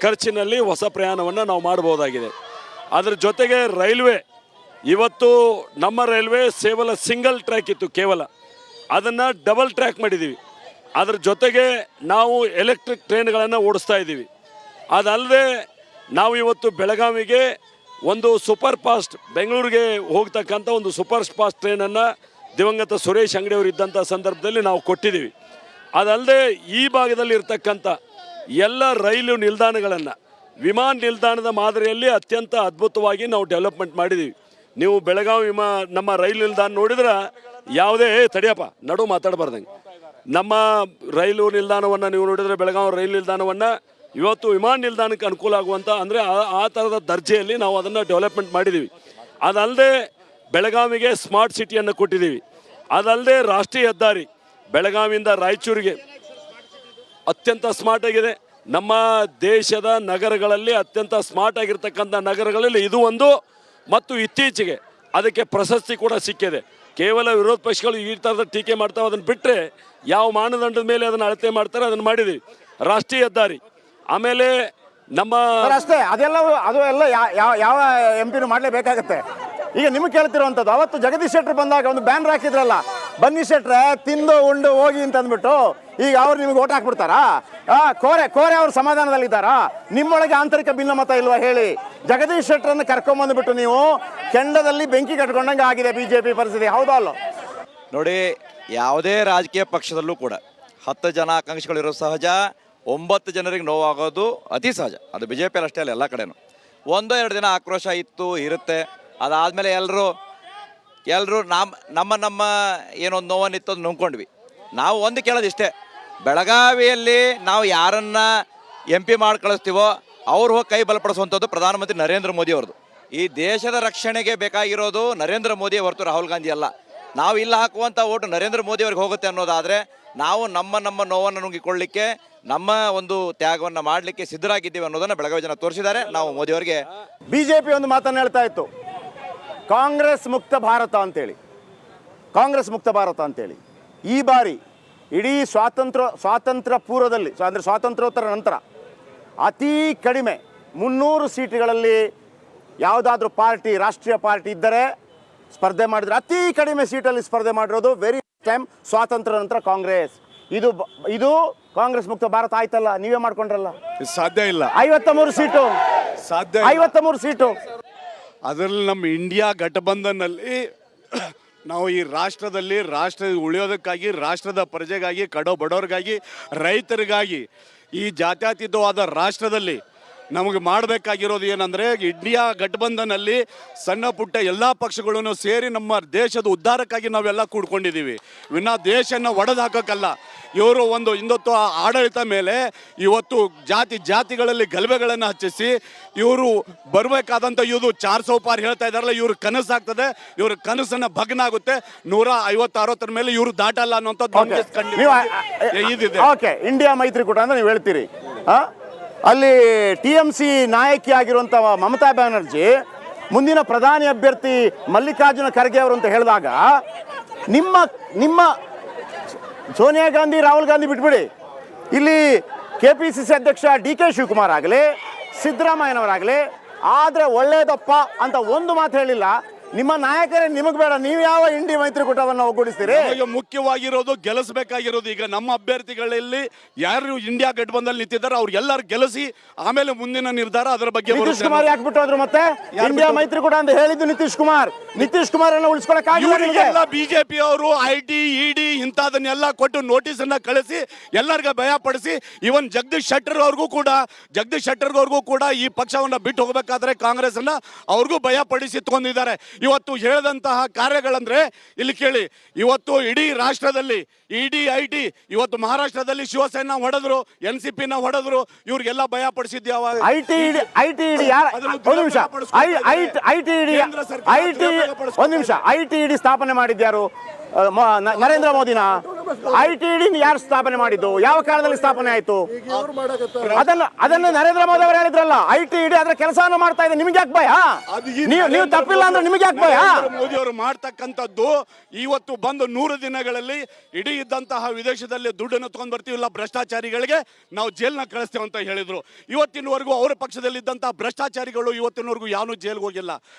ಖರ್ಚಿನಲ್ಲಿ ಹೊಸ ಪ್ರಯಾಣವನ್ನು ನಾವು ಮಾಡಬಹುದಾಗಿದೆ. ಅದರ ಜೊತೆಗೆ ರೈಲ್ವೆ, ಇವತ್ತು ನಮ್ಮ ರೈಲ್ವೆ ಕೇವಲ ಸಿಂಗಲ್ ಟ್ರ್ಯಾಕ್ ಇತ್ತು, ಕೇವಲ ಅದನ್ನು ಡಬಲ್ ಟ್ರ್ಯಾಕ್ ಮಾಡಿದ್ದೀವಿ. ಅದರ ಜೊತೆಗೆ ನಾವು ಎಲೆಕ್ಟ್ರಿಕ್ ಟ್ರೈನ್ಗಳನ್ನು ಓಡಿಸ್ತಾ ಇದ್ದೀವಿ. ಅದಲ್ಲದೆ ನಾವು ಇವತ್ತು ಬೆಳಗಾವಿಗೆ ಒಂದು ಸೂಪರ್ ಫಾಸ್ಟ್, ಬೆಂಗಳೂರಿಗೆ ಹೋಗ್ತಕ್ಕಂಥ ಒಂದು ಸೂಪರ್ ಫಾಸ್ಟ್ ಟ್ರೈನನ್ನು ದಿವಂಗತ ಸುರೇಶ್ ಅಂಗಡಿ ಅವರು ಇದ್ದಂಥ ಸಂದರ್ಭದಲ್ಲಿ ನಾವು ಕೊಟ್ಟಿದ್ದೀವಿ. ಅದಲ್ಲದೆ ಈ ಭಾಗದಲ್ಲಿ ಇರ್ತಕ್ಕಂಥ ಎಲ್ಲ ರೈಲು ನಿಲ್ದಾಣಗಳನ್ನು ವಿಮಾನ ನಿಲ್ದಾಣದ ಮಾದರಿಯಲ್ಲಿ ಅತ್ಯಂತ ಅದ್ಭುತವಾಗಿ ನಾವು ಡೆವಲಪ್ಮೆಂಟ್ ಮಾಡಿದ್ದೀವಿ. ನೀವು ಬೆಳಗಾವಿ ನಮ್ಮ ರೈಲು ನಿಲ್ದಾಣ ನೋಡಿದ್ರೆ ಯಾವುದೇ ತಡಿಯಪ್ಪ ನಡು ಮಾತಾಡಬಾರ್ದಂಗೆ, ನಮ್ಮ ರೈಲು ನಿಲ್ದಾಣವನ್ನು ನೀವು ನೋಡಿದರೆ ಬೆಳಗಾವಿ ರೈಲು ನಿಲ್ದಾಣವನ್ನು ಇವತ್ತು ವಿಮಾನ ನಿಲ್ದಾಣಕ್ಕೆ ಅನುಕೂಲ ಆಗುವಂಥ ಅಂದರೆ ಆ ಥರದ ದರ್ಜೆಯಲ್ಲಿ ನಾವು ಅದನ್ನು ಡೆವಲಪ್ಮೆಂಟ್ ಮಾಡಿದ್ದೀವಿ. ಅದಲ್ಲದೆ ಬೆಳಗಾವಿಗೆ ಸ್ಮಾರ್ಟ್ ಸಿಟಿಯನ್ನು ಕೊಟ್ಟಿದ್ದೀವಿ. ಅದಲ್ಲದೆ ರಾಷ್ಟ್ರೀಯ ಹೆದ್ದಾರಿ ಬೆಳಗಾವಿಯಿಂದ ರಾಯಚೂರಿಗೆ ಅತ್ಯಂತ ಸ್ಮಾರ್ಟ್ ಆಗಿದೆ. ನಮ್ಮ ದೇಶದ ನಗರಗಳಲ್ಲಿ ಅತ್ಯಂತ ಸ್ಮಾರ್ಟ್ ಆಗಿರ್ತಕ್ಕಂಥ ನಗರಗಳಲ್ಲಿ ಇದು ಒಂದು. ಮತ್ತು ಇತ್ತೀಚೆಗೆ ಅದಕ್ಕೆ ಪ್ರಶಸ್ತಿ ಕೂಡ ಸಿಕ್ಕಿದೆ. ಕೇವಲ ವಿರೋಧ ಪಕ್ಷಗಳು ಈ ಥರದ ಟೀಕೆ ಮಾಡ್ತಾವೆ, ಅದನ್ನು ಬಿಟ್ಟರೆ ಯಾವ ಮಾನದಂಡದ ಮೇಲೆ ಅದನ್ನು ಅಳತೆ ಮಾಡ್ತಾರೆ ಅದನ್ನು ಮಾಡಿದ್ದೀವಿ. ರಾಷ್ಟ್ರೀಯ ಹೆದ್ದಾರಿ, ಆಮೇಲೆ ನಮ್ಮ ಅಷ್ಟೇ ಅದು ಎಲ್ಲ ಯಾವ ಎಂ ಪಿನೂ ಮಾಡಲೇಬೇಕಾಗತ್ತೆ. ಈಗ ನಿಮಗೆ ಕೇಳ್ತಿರುವಂಥದ್ದು, ಅವತ್ತು ಜಗದೀಶ್ ಶೆಟ್ಟರ್ ಬಂದಾಗ ಒಂದು ಬ್ಯಾನರ್ ಹಾಕಿದ್ರಲ್ಲ, ಬನ್ನಿ ಶೆಟ್ರೆ ತಿಂದು ಉಂಡು ಹೋಗಿ ಅಂತ ಅಂದ್ಬಿಟ್ಟು, ಈಗ ಅವ್ರು ನಿಮಗೆ ಓಟ್ ಹಾಕ್ಬಿಡ್ತಾರಾ? ಕೋರೆ ಅವ್ರು ಸಮಾಧಾನದಲ್ಲಿದ್ದಾರಾ? ನಿಮ್ಮೊಳಗೆ ಆಂತರಿಕ ಭಿನ್ನಮತ ಇಲ್ವಾ ಹೇಳಿ? ಜಗದೀಶ್ ಶೆಟ್ಟರನ್ನು ಕರ್ಕೊಂಬಂದ್ಬಿಟ್ಟು ನೀವು ಕೆಂಡದಲ್ಲಿ ಬೆಂಕಿ ಕಟ್ಕೊಂಡಂಗೆ ಆಗಿದೆ ಬಿಜೆಪಿ ಪರಿಸ್ಥಿತಿ, ಹೌದಾ ಅಲ್ಲೋ? ನೋಡಿ, ಯಾವುದೇ ರಾಜಕೀಯ ಪಕ್ಷದಲ್ಲೂ ಕೂಡ 10 ಜನ ಆಕಾಂಕ್ಷಿಗಳಿರೋ ಸಹಜ, 9 ಜನರಿಗೆ ನೋವಾಗೋದು ಅತಿ ಸಹಜ. ಅದು ಬಿಜೆಪಿಯಲ್ಲಿ ಅಷ್ಟೇ ಅಲ್ಲ, ಎಲ್ಲ ಕಡೆನೂ 1-2 ದಿನ ಆಕ್ರೋಶ ಇರುತ್ತೆ. ಅದಾದಮೇಲೆ ಎಲ್ಲರೂ ನಮ್ಮ ಏನೊಂದು ನೋವನ್ನಿತ್ತು ಅದು ನುಂಗ್ಕೊಂಡ್ವಿ. ನಾವು ಒಂದು ಕೇಳೋದು ಇಷ್ಟೇ, ಬೆಳಗಾವಿಯಲ್ಲಿ ನಾವು ಯಾರನ್ನ MP ಮಾಡಿ ಕಳಿಸ್ತೀವೋ ಅವ್ರು ಹೋಗಿ ಕೈ ಬಲಪಡಿಸುವಂಥದ್ದು ಪ್ರಧಾನಮಂತ್ರಿ ನರೇಂದ್ರ ಮೋದಿ ಅವ್ರದ್ದು. ಈ ದೇಶದ ರಕ್ಷಣೆಗೆ ಬೇಕಾಗಿರೋದು ನರೇಂದ್ರ ಮೋದಿ ಹೊರತು ರಾಹುಲ್ ಗಾಂಧಿ ಅಲ್ಲ. ನಾವು ಇಲ್ಲ ಹಾಕುವಂಥ ಓಟು ನರೇಂದ್ರ ಮೋದಿ ಅವ್ರಿಗೆ ಹೋಗುತ್ತೆ ಅನ್ನೋದಾದರೆ ನಾವು ನಮ್ಮ ನೋವನ್ನು ನುಂಗಿಕೊಳ್ಳಿಕ್ಕೆ, ನಮ್ಮ ಒಂದು ತ್ಯಾಗವನ್ನು ಮಾಡಲಿಕ್ಕೆ ಸಿದ್ಧರಾಗಿದ್ದೀವಿ ಅನ್ನೋದನ್ನು ಬೆಳಗಾವಿ ಜನ ತೋರಿಸಿದ್ದಾರೆ. ನಾವು ಮೋದಿಯವರಿಗೆ ಬಿಜೆಪಿ ಒಂದು ಮಾತನ್ನು ಹೇಳ್ತಾ ಇತ್ತು, ಕಾಂಗ್ರೆಸ್ ಮುಕ್ತ ಭಾರತ ಅಂತೇಳಿ. ಈ ಬಾರಿ ಇಡೀ ಸ್ವಾತಂತ್ರ್ಯ ಪೂರ್ವದಲ್ಲಿ, ಅಂದರೆ ಸ್ವಾತಂತ್ರ್ಯೋತ್ತರ ನಂತರ ಅತಿ ಕಡಿಮೆ 300 ಸೀಟುಗಳಲ್ಲಿ ಯಾವುದಾದ್ರೂ ಪಾರ್ಟಿ, ರಾಷ್ಟ್ರೀಯ ಪಾರ್ಟಿ ಇದ್ದರೆ ಸ್ಪರ್ಧೆ ಮಾಡಿದರೆ ಅತಿ ಕಡಿಮೆ ಸೀಟಲ್ಲಿ ಸ್ಪರ್ಧೆ ಮಾಡಿರೋದು ವೆರಿ ಟೈಮ್ ಸ್ವಾತಂತ್ರ್ಯ ನಂತರ ಕಾಂಗ್ರೆಸ್. ಇದು ಕಾಂಗ್ರೆಸ್ ಮುಕ್ತ ಭಾರತ ಆಯ್ತಲ್ಲ, ನೀವೇ ಮಾಡ್ಕೊಂಡ್ರಲ್ಲ. ಸಾಧ್ಯ ಇಲ್ಲ. 53 ಸೀಟು, ಸಾಧ್ಯ 53 ಸೀಟು. ಅದರಲ್ಲಿ ನಮ್ಮ ಇಂಡಿಯಾ ಗಠಬಂಧನಲ್ಲಿ ನಾವು ಈ ರಾಷ್ಟ್ರದಲ್ಲಿ ಉಳಿಯೋದಕ್ಕಾಗಿ, ರಾಷ್ಟ್ರದ ಪ್ರಜೆಗಾಗಿ, ಕಡೋ ಬಡವರಿಗಾಗಿ, ರೈತರಿಗಾಗಿ, ಈ ಜಾತ್ಯತೀತವಾದ ರಾಷ್ಟ್ರದಲ್ಲಿ ನಮಗೆ ಮಾಡಬೇಕಾಗಿರೋದು ಏನಂದರೆ, ಇಂಡಿಯಾ ಗಠಬಂಧನಲ್ಲಿ ಸಣ್ಣ ಪುಟ್ಟ ಎಲ್ಲ ಪಕ್ಷಗಳನ್ನು ಸೇರಿ ನಮ್ಮ ದೇಶದ ಉದ್ಧಾರಕ್ಕಾಗಿ ನಾವೆಲ್ಲ ಕೂಡ್ಕೊಂಡಿದ್ದೀವಿ. ವಿನ ದೇಶನ ಒಡೆದು ಹಾಕೋಕ್ಕಲ್ಲ. ಇವರು ಒಂದು ಹಿಂದುತ್ವ ಆಡಳಿತ ಮೇಲೆ ಇವತ್ತು ಜಾತಿಗಳಲ್ಲಿ ಗಲಭೆಗಳನ್ನು ಹಚ್ಚಿಸಿ ಇವರು ಬರಬೇಕಾದಂಥ ಇದು 400 ಪಾರ್ ಹೇಳ್ತಾ ಇದ್ದಾರಲ್ಲ, ಇವ್ರ ಕನಸಾಗ್ತದೆ. ಇವ್ರ ಕನಸನ್ನು ಭಗ್ನ ಆಗುತ್ತೆ. 150-60 ಮೇಲೆ ಇವರು ದಾಟಲ್ಲ ಅನ್ನೋಂಥದ್ದು ಇದಿದೆ. ಓಕೆ, ಇಂಡಿಯಾ ಮೈತ್ರಿಕೂಟ ಅಂತ ನೀವು ಹೇಳ್ತೀರಿ. ಅಲ್ಲಿ TMC ನಾಯಕಿ ಆಗಿರುವಂಥ ಮಮತಾ ಬ್ಯಾನರ್ಜಿ ಮುಂದಿನ ಪ್ರಧಾನಿ ಅಭ್ಯರ್ಥಿ ಮಲ್ಲಿಕಾರ್ಜುನ ಖರ್ಗೆ ಅವರು ಅಂತ ಹೇಳಿದಾಗ, ನಿಮ್ಮ ಸೋನಿಯಾ ಗಾಂಧಿ, ರಾಹುಲ್ ಗಾಂಧಿ ಬಿಟ್ಬಿಡಿ, ಇಲ್ಲಿ KPCC ಅಧ್ಯಕ್ಷ DK ಶಿವಕುಮಾರ್ ಆಗಲಿ, ಸಿದ್ದರಾಮಯ್ಯನವರಾಗಲಿ ಆದರೆ ಒಳ್ಳೇದಪ್ಪ ಅಂತ ಒಂದು ಮಾತು ಹೇಳಿಲ್ಲ. ನಿಮ್ಮ ನಾಯಕರೇ ನಿಮಗೆ ಬೇಡ, ನೀವು ಯಾವ ಇಂಡಿ ಮೈತ್ರಿಕೂಟವನ್ನು ಒಗ್ಗೂಡಿಸ್ತೀರಿ? ಮುಖ್ಯವಾಗಿರೋದು ಗೆಲ್ಲಿಸಬೇಕಾಗಿರೋದು. ಈಗ ನಮ್ಮ ಅಭ್ಯರ್ಥಿಗಳಲ್ಲಿ ಯಾರು ಇಂಡಿಯಾ ಗಠಬಂಧನಲ್ಲಿ ನಿಂತಿದ್ದಾರೆ ಅವ್ರಿಗೆಲ್ಲರೂ ಗೆಲ್ಲಿಸಿ ಆಮೇಲೆ ಮುಂದಿನ ನಿರ್ಧಾರ ಅದರ ಬಗ್ಗೆ. ನಿತೀಶ್ ಕುಮಾರ್ ಯಾಕೆ ಬಿಟ್ಟು ಹೋದ್ರು? ಮತ್ತೆ ಇಂಡಿಯಾ ಮೈತ್ರಿಕೂಟ ಅಂತ ಹೇಳಿದ್ದು ನಿತೀಶ್ ಕುಮಾರ್ ಅನ್ನ ಉಳಿಸ್ಕೊಳಕ್ಕಾಗಿಲ್ಲ. ಬಿಜೆಪಿ ಅವರು IT, ED ಇಂಥದನ್ನೆಲ್ಲ ಕೊಟ್ಟು ನೋಟಿಸ್ ಅನ್ನ ಕಳಿಸಿ ಎಲ್ಲರಿಗೂ ಭಯ ಪಡಿಸಿ, ಇವನ್ ಜಗದೀಶ್ ಶೆಟ್ಟರ್ ಅವ್ರಿಗೂ ಕೂಡ ಈ ಪಕ್ಷವನ್ನ ಬಿಟ್ಟು ಹೋಗಬೇಕಾದ್ರೆ ಕಾಂಗ್ರೆಸ್ ಅನ್ನ ಅವ್ರಿಗೂ ಭಯ ಪಡಿಸಿ ತಗೊಂಡಿದ್ದಾರೆ. ಇವತ್ತು ಹೇಳಿದಂತಹ ಕಾರ್ಯಗಳಂದ್ರೆ ಇಲ್ಲಿ ಕೇಳಿ, ಇವತ್ತು ಇಡೀ ರಾಷ್ಟ್ರದಲ್ಲಿ ED, IT, ಇವತ್ತು ಮಹಾರಾಷ್ಟ್ರದಲ್ಲಿ ಶಿವಸೇನಾ ಹೊಡೆದ್ರು, NCP ನ ಹೊಡೆದ್ರು, ಇವ್ರಿಗೆಲ್ಲ ಭಯ ಪಡಿಸಿದ್ಯಾವ? ITED ಸ್ಥಾಪನೆ ಮಾಡಿದ್ಯಾರು? ನರೇಂದ್ರ ಮೋದಿನ. ITED ಯಾರು ಸ್ಥಾಪನೆ ಮಾಡಿದ್ದು? ಯಾವ ಕಾಲದಲ್ಲಿ ಸ್ಥಾಪನೆ ಆಯ್ತು? ಅದನ್ನ ನರೇಂದ್ರ ಮೋದಿ ಅವರು ಹೇಳಿದ್ರಲ್ಲ. ITED ಅದರ ಕೆಲಸವನ್ನು ಮಾಡ್ತಾ ಇದೆ, ನಿಮ್ಗೆ ಯಾಕೆ ಭಯ? ನೀವು ತಪ್ಪಿಲ್ಲ ಅಂದ್ರೆ ನಿಮ್ಗೆ ಯಾಕೆ ಭಯ? ಮೋದಿ ಅವರು ಮಾಡ್ತಕ್ಕಂಥದ್ದು ಇವತ್ತು ಬಂದು 100 ದಿನಗಳಲ್ಲಿ ಇಡೀ ಇದ್ದಂತಹ ವಿದೇಶದಲ್ಲಿ ದುಡ್ಡನ್ನು ತಗೊಂಡ್ ಬರ್ತೀವಿಲ್ಲ ಭ್ರಷ್ಟಾಚಾರಿಗಳಿಗೆ ನಾವು ಜೈಲ್ನ ಕಳಿಸ್ತೇವೆ ಅಂತ ಹೇಳಿದ್ರು. ಇವತ್ತಿನವರೆಗೂ ಅವರ ಪಕ್ಷದಲ್ಲಿದ್ದಂತಹ ಭ್ರಷ್ಟಾಚಾರಿಗಳು ಇವತ್ತಿನವರೆಗೂ ಯಾರು ಜೈಲ್ಗೆ ಹೋಗಿಲ್ಲ.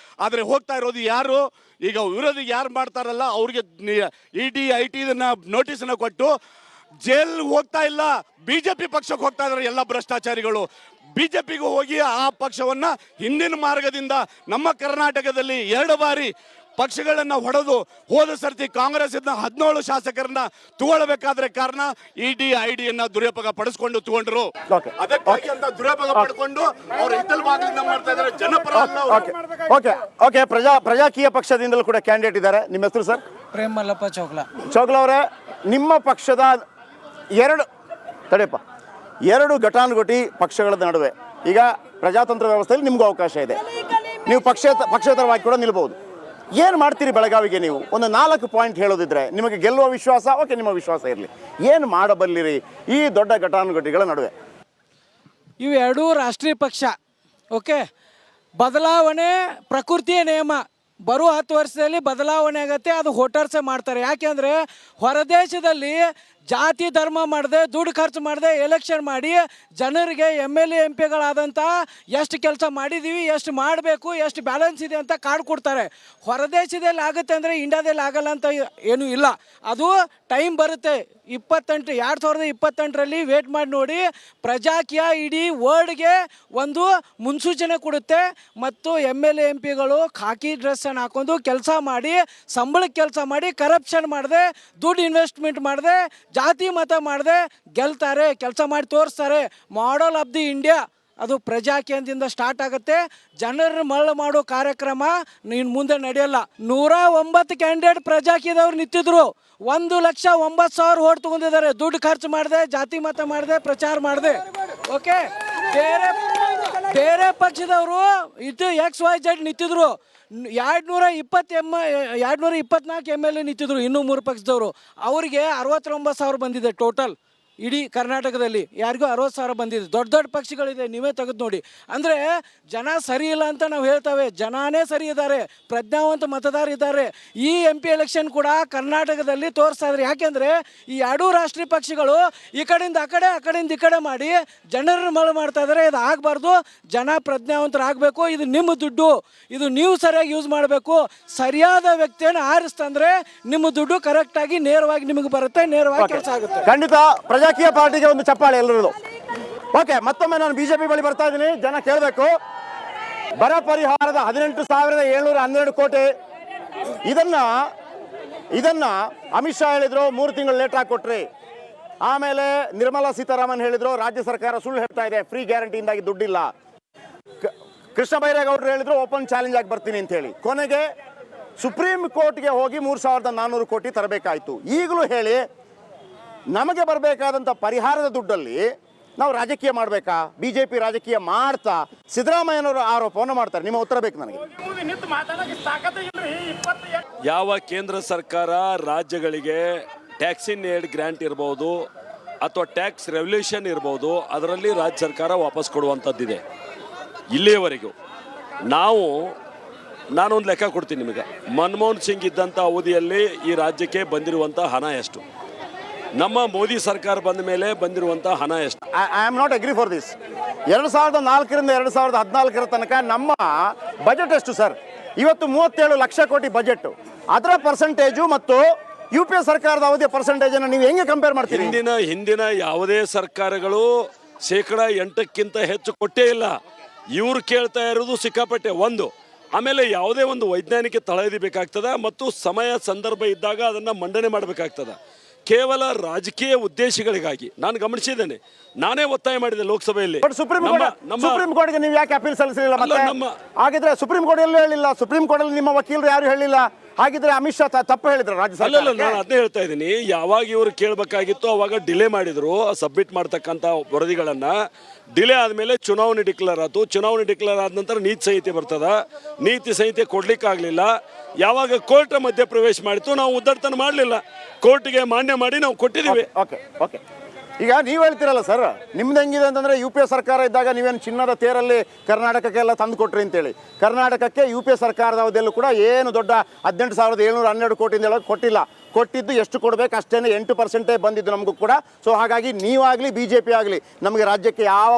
ಆದರೆ ಹೋಗ್ತಾ ಇರೋದು ಯಾರು? ಈಗ ವಿರೋಧಿ ಯಾರು ಮಾಡ್ತಾರಲ್ಲ ಅವ್ರಿಗೆ ED IT ನೋಟಿಸನ್ನು ಕೊಟ್ಟು ಜೈಲ್ ಹೋಗ್ತಾ ಇಲ್ಲ, BJP ಪಕ್ಷಕ್ಕೆ ಹೋಗ್ತಾ ಇದ್ದಾರೆ ಎಲ್ಲ ಭ್ರಷ್ಟಾಚಾರಿಗಳು. BJPಗೂ ಹೋಗಿ ಆ ಪಕ್ಷವನ್ನ ಹಿಂದಿನ ಮಾರ್ಗದಿಂದ ನಮ್ಮ ಕರ್ನಾಟಕದಲ್ಲಿ 2 ಬಾರಿ ಪಕ್ಷಗಳನ್ನ ಹೊಡೆದು ಹೋದ ಸರ್ತಿ ಕಾಂಗ್ರೆಸ್ 17 ಶಾಸಕರನ್ನ ತಗೊಳ್ಬೇಕಾದ್ರೆ ಕಾರಣ ED ID ದುರುಪಯೋಗ ಪಡಿಸ್ಕೊಂಡು ತಗೊಂಡ್ರು. ಅದಕ್ಕಾಗಿ ಅಂತ ದುರುಪಯೋಗ ಪಡ್ಕೊಂಡು ಅವ್ರ ಹಿತ್ತಲವಾಗಲಿಂದ ಮಾಡ್ತಾ ಇದ್ದಾರೆ ಜನಪರ. ಓಕೆ ಪ್ರಜಾಕೀಯ ಪಕ್ಷದಿಂದಲೂ ಕೂಡ ಕ್ಯಾಂಡಿಡೇಟ್ ಇದ್ದಾರೆ. ನಿಮ್ಮ ಹೆಸರು ಸರ್? ಪ್ರೇಮ್ ಮಲ್ಲಪ್ಪ ಚೌಗ್ಲಾ. ಚೌಗ್ಲಾ ಅವರೇ, ನಿಮ್ಮ ಪಕ್ಷದ ಎರಡು ಘಟಾನುಘಟಿ ಪಕ್ಷಗಳ ನಡುವೆ ಈಗ ಪ್ರಜಾತಂತ್ರ ವ್ಯವಸ್ಥೆಯಲ್ಲಿ ನಿಮಗೂ ಅವಕಾಶ ಇದೆ. ನೀವು ಪಕ್ಷೇತರವಾಗಿ ಕೂಡ ನಿಲ್ಬಹುದು. ಏನು ಮಾಡ್ತೀರಿ ಬೆಳಗಾವಿಗೆ? ನೀವು ಒಂದು 4 ಪಾಯಿಂಟ್ ಹೇಳೋದಿದ್ರೆ ನಿಮಗೆ ಗೆಲ್ಲುವ ವಿಶ್ವಾಸ. ಓಕೆ, ನಿಮ್ಮ ವಿಶ್ವಾಸ ಇರಲಿ. ಏನು ಮಾಡಬಲ್ಲಿರಿ ಈ ದೊಡ್ಡ ಘಟಾನುಘಟಿಗಳ ನಡುವೆ? ಇವು ಎರಡೂ ರಾಷ್ಟ್ರೀಯ ಪಕ್ಷ. ಓಕೆ, ಬದಲಾವಣೆ ಪ್ರಕೃತಿಯ ನಿಯಮ. ಬರುವ 10 ವರ್ಷದಲ್ಲಿ ಬದಲಾವಣೆ ಆಗುತ್ತೆ, ಅದು ವೋಟರ್ಸೇ ಮಾಡ್ತಾರೆ. ಯಾಕೆಂದರೆ ಹೊರದೇಶದಲ್ಲಿ ಜಾತಿ ಧರ್ಮ ಮಾಡದೆ ದುಡ್ಡು ಖರ್ಚು ಮಾಡದೆ ಎಲೆಕ್ಷನ್ ಮಾಡಿ ಜನರಿಗೆ MLA MP ಎಷ್ಟು ಕೆಲಸ ಮಾಡಿದ್ದೀವಿ, ಎಷ್ಟು ಮಾಡಬೇಕು, ಎಷ್ಟು ಬ್ಯಾಲೆನ್ಸ್ ಇದೆ ಅಂತ ಕಾರ್ಡ್ ಕೊಡ್ತಾರೆ. ಹೊರದೇಶದಲ್ಲಿ ಆಗುತ್ತೆ ಅಂದರೆ ಇಂಡಿಯಾದಲ್ಲಿ ಆಗಲ್ಲ ಅಂತ ಏನೂ ಇಲ್ಲ. ಅದು ಟೈಮ್ ಬರುತ್ತೆ. 2028ರಲ್ಲಿ ವೇಟ್ ಮಾಡಿ ನೋಡಿ. ಪ್ರಜಾಕೀಯ ಇಡೀ ವರ್ಲ್ಡ್ಗೆ ಒಂದು ಮುನ್ಸೂಚನೆ ಕೊಡುತ್ತೆ. ಮತ್ತು MLA MPಗಳು ಖಾಕಿ ಡ್ರೆಸ್ಸನ್ನು ಹಾಕೊಂಡು ಕೆಲಸ ಮಾಡಿ, ಸಂಬಳಕ್ಕೆ ಕೆಲಸ ಮಾಡಿ, ಕರಪ್ಷನ್ ಮಾಡದೆ, ದುಡ್ಡು ಇನ್ವೆಸ್ಟ್ಮೆಂಟ್ ಮಾಡದೆ, ಜಾತಿ ಮತ ಮಾಡದೆ ಗೆಲ್ತಾರೆ, ಕೆಲಸ ಮಾಡಿ ತೋರಿಸ್ತಾರೆ. ಮಾಡೆಲ್ ಆಫ್ ದಿ ಇಂಡಿಯಾ ಅದು ಪ್ರಜಾಕೀಯದಿಂದ ಸ್ಟಾರ್ಟ್ ಆಗುತ್ತೆ. ಜನರನ್ನು ಮರಳು ಮಾಡೋ ಕಾರ್ಯಕ್ರಮ ಇನ್ನು ಮುಂದೆ ನಡೆಯಲ್ಲ. 109 ಕ್ಯಾಂಡಿಡೇಟ್ ಪ್ರಜಾಕೀಯದವ್ರು ನಿಂತಿದ್ರು. 1,09,000 ಓಟ್ ತಗೊಂಡಿದ್ದಾರೆ. ದುಡ್ಡು ಖರ್ಚು ಮಾಡಿದೆ, ಜಾತಿ ಮತ ಮಾಡಿದೆ, ಪ್ರಚಾರ ಮಾಡಿದೆ. ಓಕೆ, ಬೇರೆ ಪಕ್ಷದವರು ಇದು XYZ ನಿಂತಿದ್ರು. 224 MLA ನಿಂತಿದ್ರು. ಇನ್ನೂ 3 ಪಕ್ಷದವರು. ಅವರಿಗೆ 69,000 ಬಂದಿದೆ ಟೋಟಲ್ ಇಡೀ ಕರ್ನಾಟಕದಲ್ಲಿ. ಯಾರಿಗೂ 60,000 ಬಂದಿದೆ. ದೊಡ್ಡ ದೊಡ್ಡ ಪಕ್ಷಗಳಿದೆ, ನೀವೇ ತೆಗೆದು ನೋಡಿ. ಅಂದರೆ ಜನ ಸರಿ ಇಲ್ಲ ಅಂತ ನಾವು ಹೇಳ್ತೇವೆ, ಜನನೇ ಸರಿ ಇದ್ದಾರೆ, ಪ್ರಜ್ಞಾವಂತ ಮತದಾರ ಇದ್ದಾರೆ. ಈ MP ಎಲೆಕ್ಷನ್ ಕೂಡ ಕರ್ನಾಟಕದಲ್ಲಿ ತೋರಿಸ್ತಾ ಇದ್ದಾರೆ. ಯಾಕೆಂದರೆ ಈ ಎರಡೂ ರಾಷ್ಟ್ರೀಯ ಪಕ್ಷಗಳು ಈ ಕಡೆಯಿಂದ ಆ ಕಡೆ, ಆ ಕಡೆಯಿಂದ ಈ ಕಡೆ ಮಾಡಿ ಜನರನ್ನು ಮರಳು ಮಾಡ್ತಾ ಇದ್ದಾರೆ. ಇದು ಆಗಬಾರ್ದು. ಜನ ಪ್ರಜ್ಞಾವಂತರಾಗಬೇಕು. ಇದು ನಿಮ್ಮ ದುಡ್ಡು, ಇದು ನೀವು ಸರಿಯಾಗಿ ಯೂಸ್ ಮಾಡಬೇಕು. ಸರಿಯಾದ ವ್ಯಕ್ತಿಯನ್ನು ಆರಿಸ್ತಂದ್ರೆ ನಿಮ್ಮ ದುಡ್ಡು ಕರೆಕ್ಟಾಗಿ ನೇರವಾಗಿ ನಿಮಗೆ ಬರುತ್ತೆ, ನೇರವಾಗಿ ಕೆಲಸ ಆಗುತ್ತೆ. ಖಂಡಿತ ಪ್ರಜಾಕೀಯ ಪಾರ್ಟಿಗೆ ಒಂದು ಚಪ್ಪಾಳೆ ಎಲ್ಲರದು. ಓಕೆ, ಮತ್ತೊಮ್ಮೆ ನಾನು BJP ಬಳಿ ಬರ್ತಾ ಇದ್ದೀನಿ. ಜನ ಕೇಳಬೇಕು, ಬರ ಪರಿಹಾರದ 18,712 ಕೋಟಿ ಇದನ್ನ ಅಮಿತ್ ಶಾ ಹೇಳಿದ್ರು 3 ತಿಂಗಳು ಲೇಟ್ ಆಗಿ ಕೊಟ್ರಿ. ಆಮೇಲೆ ನಿರ್ಮಲಾ ಸೀತಾರಾಮನ್ ಹೇಳಿದ್ರು ರಾಜ್ಯ ಸರ್ಕಾರ ಸುಳ್ಳು ಹೇಳ್ತಾ ಇದೆ, ಫ್ರೀ ಗ್ಯಾರಂಟಿಯಿಂದಾಗಿ ದುಡ್ಡಿಲ್ಲ. ಕೃಷ್ಣ ಬೈರೇಗೌಡರು ಹೇಳಿದ್ರು ಓಪನ್ ಚಾಲೆಂಜ್ ಆಗಿ ಬರ್ತೀನಿ ಅಂತ ಹೇಳಿ. ಕೊನೆಗೆ ಸುಪ್ರೀಂ ಕೋರ್ಟ್ಗೆ ಹೋಗಿ 3,400 ಕೋಟಿ ತರಬೇಕಾಯ್ತು. ಈಗಲೂ ಹೇಳಿ, ನಮಗೆ ಬರಬೇಕಾದಂಥ ಪರಿಹಾರದ ದುಡ್ಡಲ್ಲಿ ನಾವು ರಾಜಕೀಯ ಮಾಡಬೇಕಾ? BJP ರಾಜಕೀಯ ಮಾಡ್ತಾ ಸಿದ್ದರಾಮಯ್ಯನವರು ಆರೋಪವನ್ನು ಮಾಡ್ತಾರೆ. ನಿಮ್ಮ ಉತ್ತರ ಬೇಕು ನನಗೆ. ಯಾವ ಕೇಂದ್ರ ಸರ್ಕಾರ ರಾಜ್ಯಗಳಿಗೆ ಟ್ಯಾಕ್ಸ್ ಇನ್ ಏಡ್ ಗ್ರ್ಯಾಂಟ್ ಇರ್ಬೋದು ಅಥವಾ ಟ್ಯಾಕ್ಸ್ ರೆವಲ್ಯೂಷನ್ ಇರ್ಬೋದು, ಅದರಲ್ಲಿ ರಾಜ್ಯ ಸರ್ಕಾರ ವಾಪಸ್ ಕೊಡುವಂಥದ್ದಿದೆ. ಇಲ್ಲಿಯವರೆಗೂ ನಾನೊಂದು ಲೆಕ್ಕ ಕೊಡ್ತೀನಿ ನಿಮಗೆ. ಮನಮೋಹನ್ ಸಿಂಗ್ ಇದ್ದಂಥ ಅವಧಿಯಲ್ಲಿ ಈ ರಾಜ್ಯಕ್ಕೆ ಬಂದಿರುವಂಥ ಹಣ ಎಷ್ಟು? ನಮ್ಮ ಮೋದಿ ಸರ್ಕಾರ ಬಂದ ಮೇಲೆ ಬಂದಿರುವಂಥ ಹಣ ಎಷ್ಟು? I am not agree for this. 2004ರಿಂದ 2014 ತನಕ ನಮ್ಮ ಬಜೆಟ್ ಎಷ್ಟು ಸರ್? ಇವತ್ತು 37 ಲಕ್ಷ ಕೋಟಿ ಬಜೆಟ್. ಅದರ ಪರ್ಸೆಂಟೇಜು ಮತ್ತು UPA ಸರ್ಕಾರದ ಅವಧಿಯ ಪರ್ಸೆಂಟೇಜನ್ನು ನೀವು ಹೆಂಗೆ ಕಂಪೇರ್ ಮಾಡ್ತೀರಿ? ಹಿಂದಿನ ಯಾವುದೇ ಸರ್ಕಾರಗಳು 8%ಕ್ಕಿಂತ ಹೆಚ್ಚು ಕೊಟ್ಟೇ ಇಲ್ಲ. ಇವ್ರು ಕೇಳ್ತಾ ಇರೋದು ಸಿಕ್ಕಾಪಟ್ಟೆ. ಆಮೇಲೆ ಯಾವುದೇ ಒಂದು ವೈಜ್ಞಾನಿಕ ತಳಹದಿ ಬೇಕಾಗ್ತದೆ ಮತ್ತು ಸಮಯ ಸಂದರ್ಭ ಇದ್ದಾಗ ಅದನ್ನು ಮಂಡನೆ ಮಾಡಬೇಕಾಗ್ತದೆ. ಕೇವಲ ರಾಜಕೀಯ ಉದ್ದೇಶಗಳಿಗಾಗಿ ನಾನು ಗಮನಿಸಿದ್ದೇನೆ. ನಾನೇ ಒತ್ತಾಯ ಮಾಡಿದೆ ಲೋಕಸಭೆಯಲ್ಲಿ. ಸುಪ್ರೀಂ ಕೋರ್ಟ್ಗೆ ನೀವು ಯಾಕೆ ಅಪೀಲ್ ಸಲ್ಲಿಸಲಿಲ್ಲ? ಹಾಗಿದ್ರೆ ಸುಪ್ರೀಂ ಕೋರ್ಟ್ ಎಲ್ಲೂ ಹೇಳಿಲ್ಲ. ಸುಪ್ರೀಂ ಕೋರ್ಟ್ ಅಲ್ಲಿ ನಿಮ್ಮ ವಕೀಲರು ಯಾರು ಹೇಳಿಲ್ಲ. ಹಾಗಿದ್ರೆ ಅಮಿತ್ ಶಾ ತಪ್ಪು ಹೇಳಿದ್ರು ರಾಜ್ಯ ಸರ್ಕಾರ? ಅಲ್ಲ, ನಾನು ಅದನ್ನೇ ಹೇಳ್ತಾ ಇದ್ದೀನಿ. ಯಾವಾಗ ಇವರು ಕೇಳಬೇಕಾಗಿತ್ತು ಅವಾಗ ಡಿಲೇ ಮಾಡಿದ್ರು. ಸಬ್ಮಿಟ್ ಮಾಡ್ತಕ್ಕಂಥ ವರದಿಗಳನ್ನ ಡಿಲೇ ಆದಮೇಲೆ ಚುನಾವಣೆ ಡಿಕ್ಲೇರ್ ಆಯ್ತು. ಚುನಾವಣೆ ಡಿಕ್ಲೇರ್ ಆದ ನಂತರ ನೀತಿ ಸಂಹಿತೆ ಬರ್ತದ. ನೀತಿ ಸಂಹಿತೆ ಕೊಡ್ಲಿಕ್ಕಾಗಲಿಲ್ಲ. ಯಾವಾಗ ಕೋರ್ಟ್ ಮಧ್ಯ ಪ್ರವೇಶ ಮಾಡಿತ್ತು, ನಾವು ಉದ್ದಟತನ ಮಾಡಲಿಲ್ಲ. ಕೋರ್ಟ್ಗೆ ಮಾನ್ಯ ಮಾಡಿ ನಾವು ಕೊಟ್ಟಿದ್ದೀವಿ. ಓಕೆ, ಈಗ ನೀವು ಹೇಳ್ತಿರಲ್ಲ ಸರ್, ನಿಮ್ದು ಹೆಂಗಿದೆ ಅಂತಂದ್ರೆ UPA ಸರ್ಕಾರ ಇದ್ದಾಗ ನೀವೇನು ಚಿನ್ನದ ತೇರಲ್ಲಿ ಕರ್ನಾಟಕಕ್ಕೆಲ್ಲ ತಂದು ಕೊಟ್ರಿ ಅಂತೇಳಿ. ಕರ್ನಾಟಕಕ್ಕೆ UPA ಸರ್ಕಾರದ ಅವಧಿಯಲ್ಲೂ ಕೂಡ ಏನು ದೊಡ್ಡ 18,712 ಕೋಟಿಯಿಂದ ಕೊಟ್ಟಿಲ್ಲ. ಕೊಟ್ಟಿದ್ದು ಎಷ್ಟು ಕೊಡಬೇಕು ಅಷ್ಟೇ 8% ಬಂದಿದ್ದು ನಮಗೂ ಕೂಡ. ಸೊ ಹಾಗಾಗಿ ನೀವಾಗಲಿ BJP ಆಗಲಿ ನಮಗೆ ರಾಜ್ಯಕ್ಕೆ ಯಾವ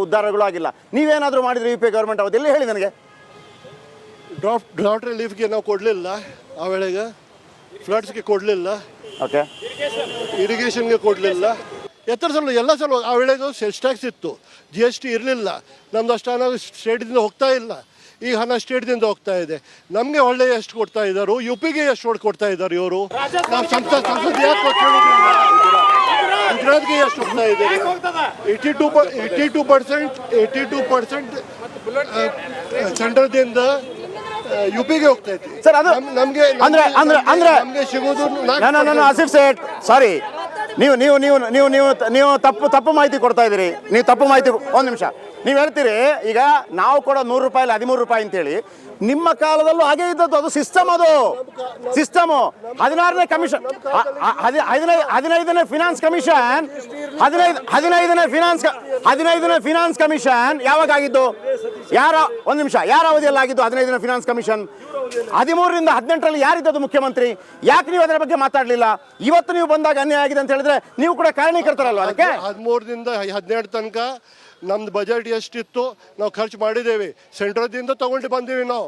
ಉದ್ಧಾರಗಳು ಆಗಿಲ್ಲ. ನೀವೇನಾದರೂ ಮಾಡಿದ್ರಿ UPA ಗೌರ್ಮೆಂಟ್ ಅವಧಿ ಹೇಳಿ ನನಗೆ. ಡ್ರಾಫ್ಟ್ ರಿಲೀಫ್ಗೆ ನಾವು ಕೊಡಲಿಲ್ಲ, ಆ ವೇಳೆಗೆ ಫ್ಲಡ್ಸ್ಗೆ ಕೊಡಲಿಲ್ಲ, ಓಕೆ, ಇರಿಗೇಷನ್ಗೆ ಕೊಡಲಿಲ್ಲ, ಎಲ್ಲ ಸಲ ಆ ವೇಳೆಗೂ ಸೆಲ್ಸ್ ಟ್ಯಾಕ್ಸ್ ಇತ್ತು, GST ಇರಲಿಲ್ಲ. ನಮ್ದು ಅಷ್ಟು ಹಣ ಸ್ಟೇಟ್ದಿಂದ ಹೋಗ್ತಾ ಇಲ್ಲ, ಈಗ ಹಣ ಸ್ಟೇಟ್ದಿಂದ ಹೋಗ್ತಾ ಇದೆ. ನಮಗೆ ಒಳ್ಳೆ ಎಷ್ಟು ಕೊಡ್ತಾ ಇದ್ದಾರೆ, UPಗೆ ಎಷ್ಟು ಕೊಡ್ತಾ ಇದ್ದಾರೆ ಇವರು. ನಾವು ಸಂಸದ್ ಯಾಕೆ ಗುಜರಾತ್ಗೆ ಎಷ್ಟು ಹೋಗ್ತಾ ಇದ್ದಾರೆ? 82% ಸೆಂಟ್ರದಿಂದ UPಗೆ ಹೋಗ್ತಾ ಇದೆ ಸರ್. ಅದು ನಮಗೆ ಸಿಗೋದು ಆಸಿಫ್ ಸೇಠ್, ಸಾರಿ, ನೀವು ತಪ್ಪು ಮಾಹಿತಿ ಕೊಡ್ತಾ ಇದ್ದೀರಿ. ನೀವು ತಪ್ಪು ಮಾಹಿತಿ, ಒಂದು ನಿಮಿಷ, ನೀವು ಹೇಳ್ತೀರಿ ಈಗ ನಾವು ಕೊಡೋ 100 ರೂಪಾಯಿ 13 ರೂಪಾಯಿ ಅಂತೇಳಿ. ನಿಮ್ಮ ಕಾಲದಲ್ಲೂ ಹಾಗೆ ಇದ್ದದ್ದು, ಅದು ಸಿಸ್ಟಮ್. 16ನೇ ಕಮಿಷನ್, 15ನೇ ಫಿನಾನ್ಸ್ ಕಮಿಷನ್, 15ನೇ ಫಿನಾನ್ಸ್ ಕಮಿಷನ್ ಯಾವಾಗ ಆಗಿದ್ದು? ಒಂದು ನಿಮಿಷ, ಯಾರ ಅವಧಿಯಲ್ಲಿ ಆಗಿದ್ದು 15ನೇ ಫಿನಾನ್ಸ್ ಕಮಿಷನ್? 13ರಿಂದ 18ರಲ್ಲಿ ಯಾರಿದ್ದದು ಮುಖ್ಯಮಂತ್ರಿ? ಯಾಕೆ ನೀವು ಅದರ ಬಗ್ಗೆ ಮಾತಾಡಲಿಲ್ಲ? ಇವತ್ತು ನೀವು ಬಂದಾಗ ಅನ್ಯಾಯ ಆಗಿದೆ ಅಂತ ಹೇಳಿದ್ರೆ ನೀವು ಕೂಡ ಕಾರಣೀಕರ್ತರಲ್ವ ಅದಕ್ಕೆ? 13ರಿಂದ 17 ತನಕ ನಮ್ದು ಬಜೆಟ್ ಎಷ್ಟಿತ್ತು ನಾವು ಖರ್ಚು ಮಾಡಿದ್ದೇವೆ, ಸೆಂಟ್ರದಿಂದ ತಗೊಂಡು ಬಂದೀವಿ. ನಾವು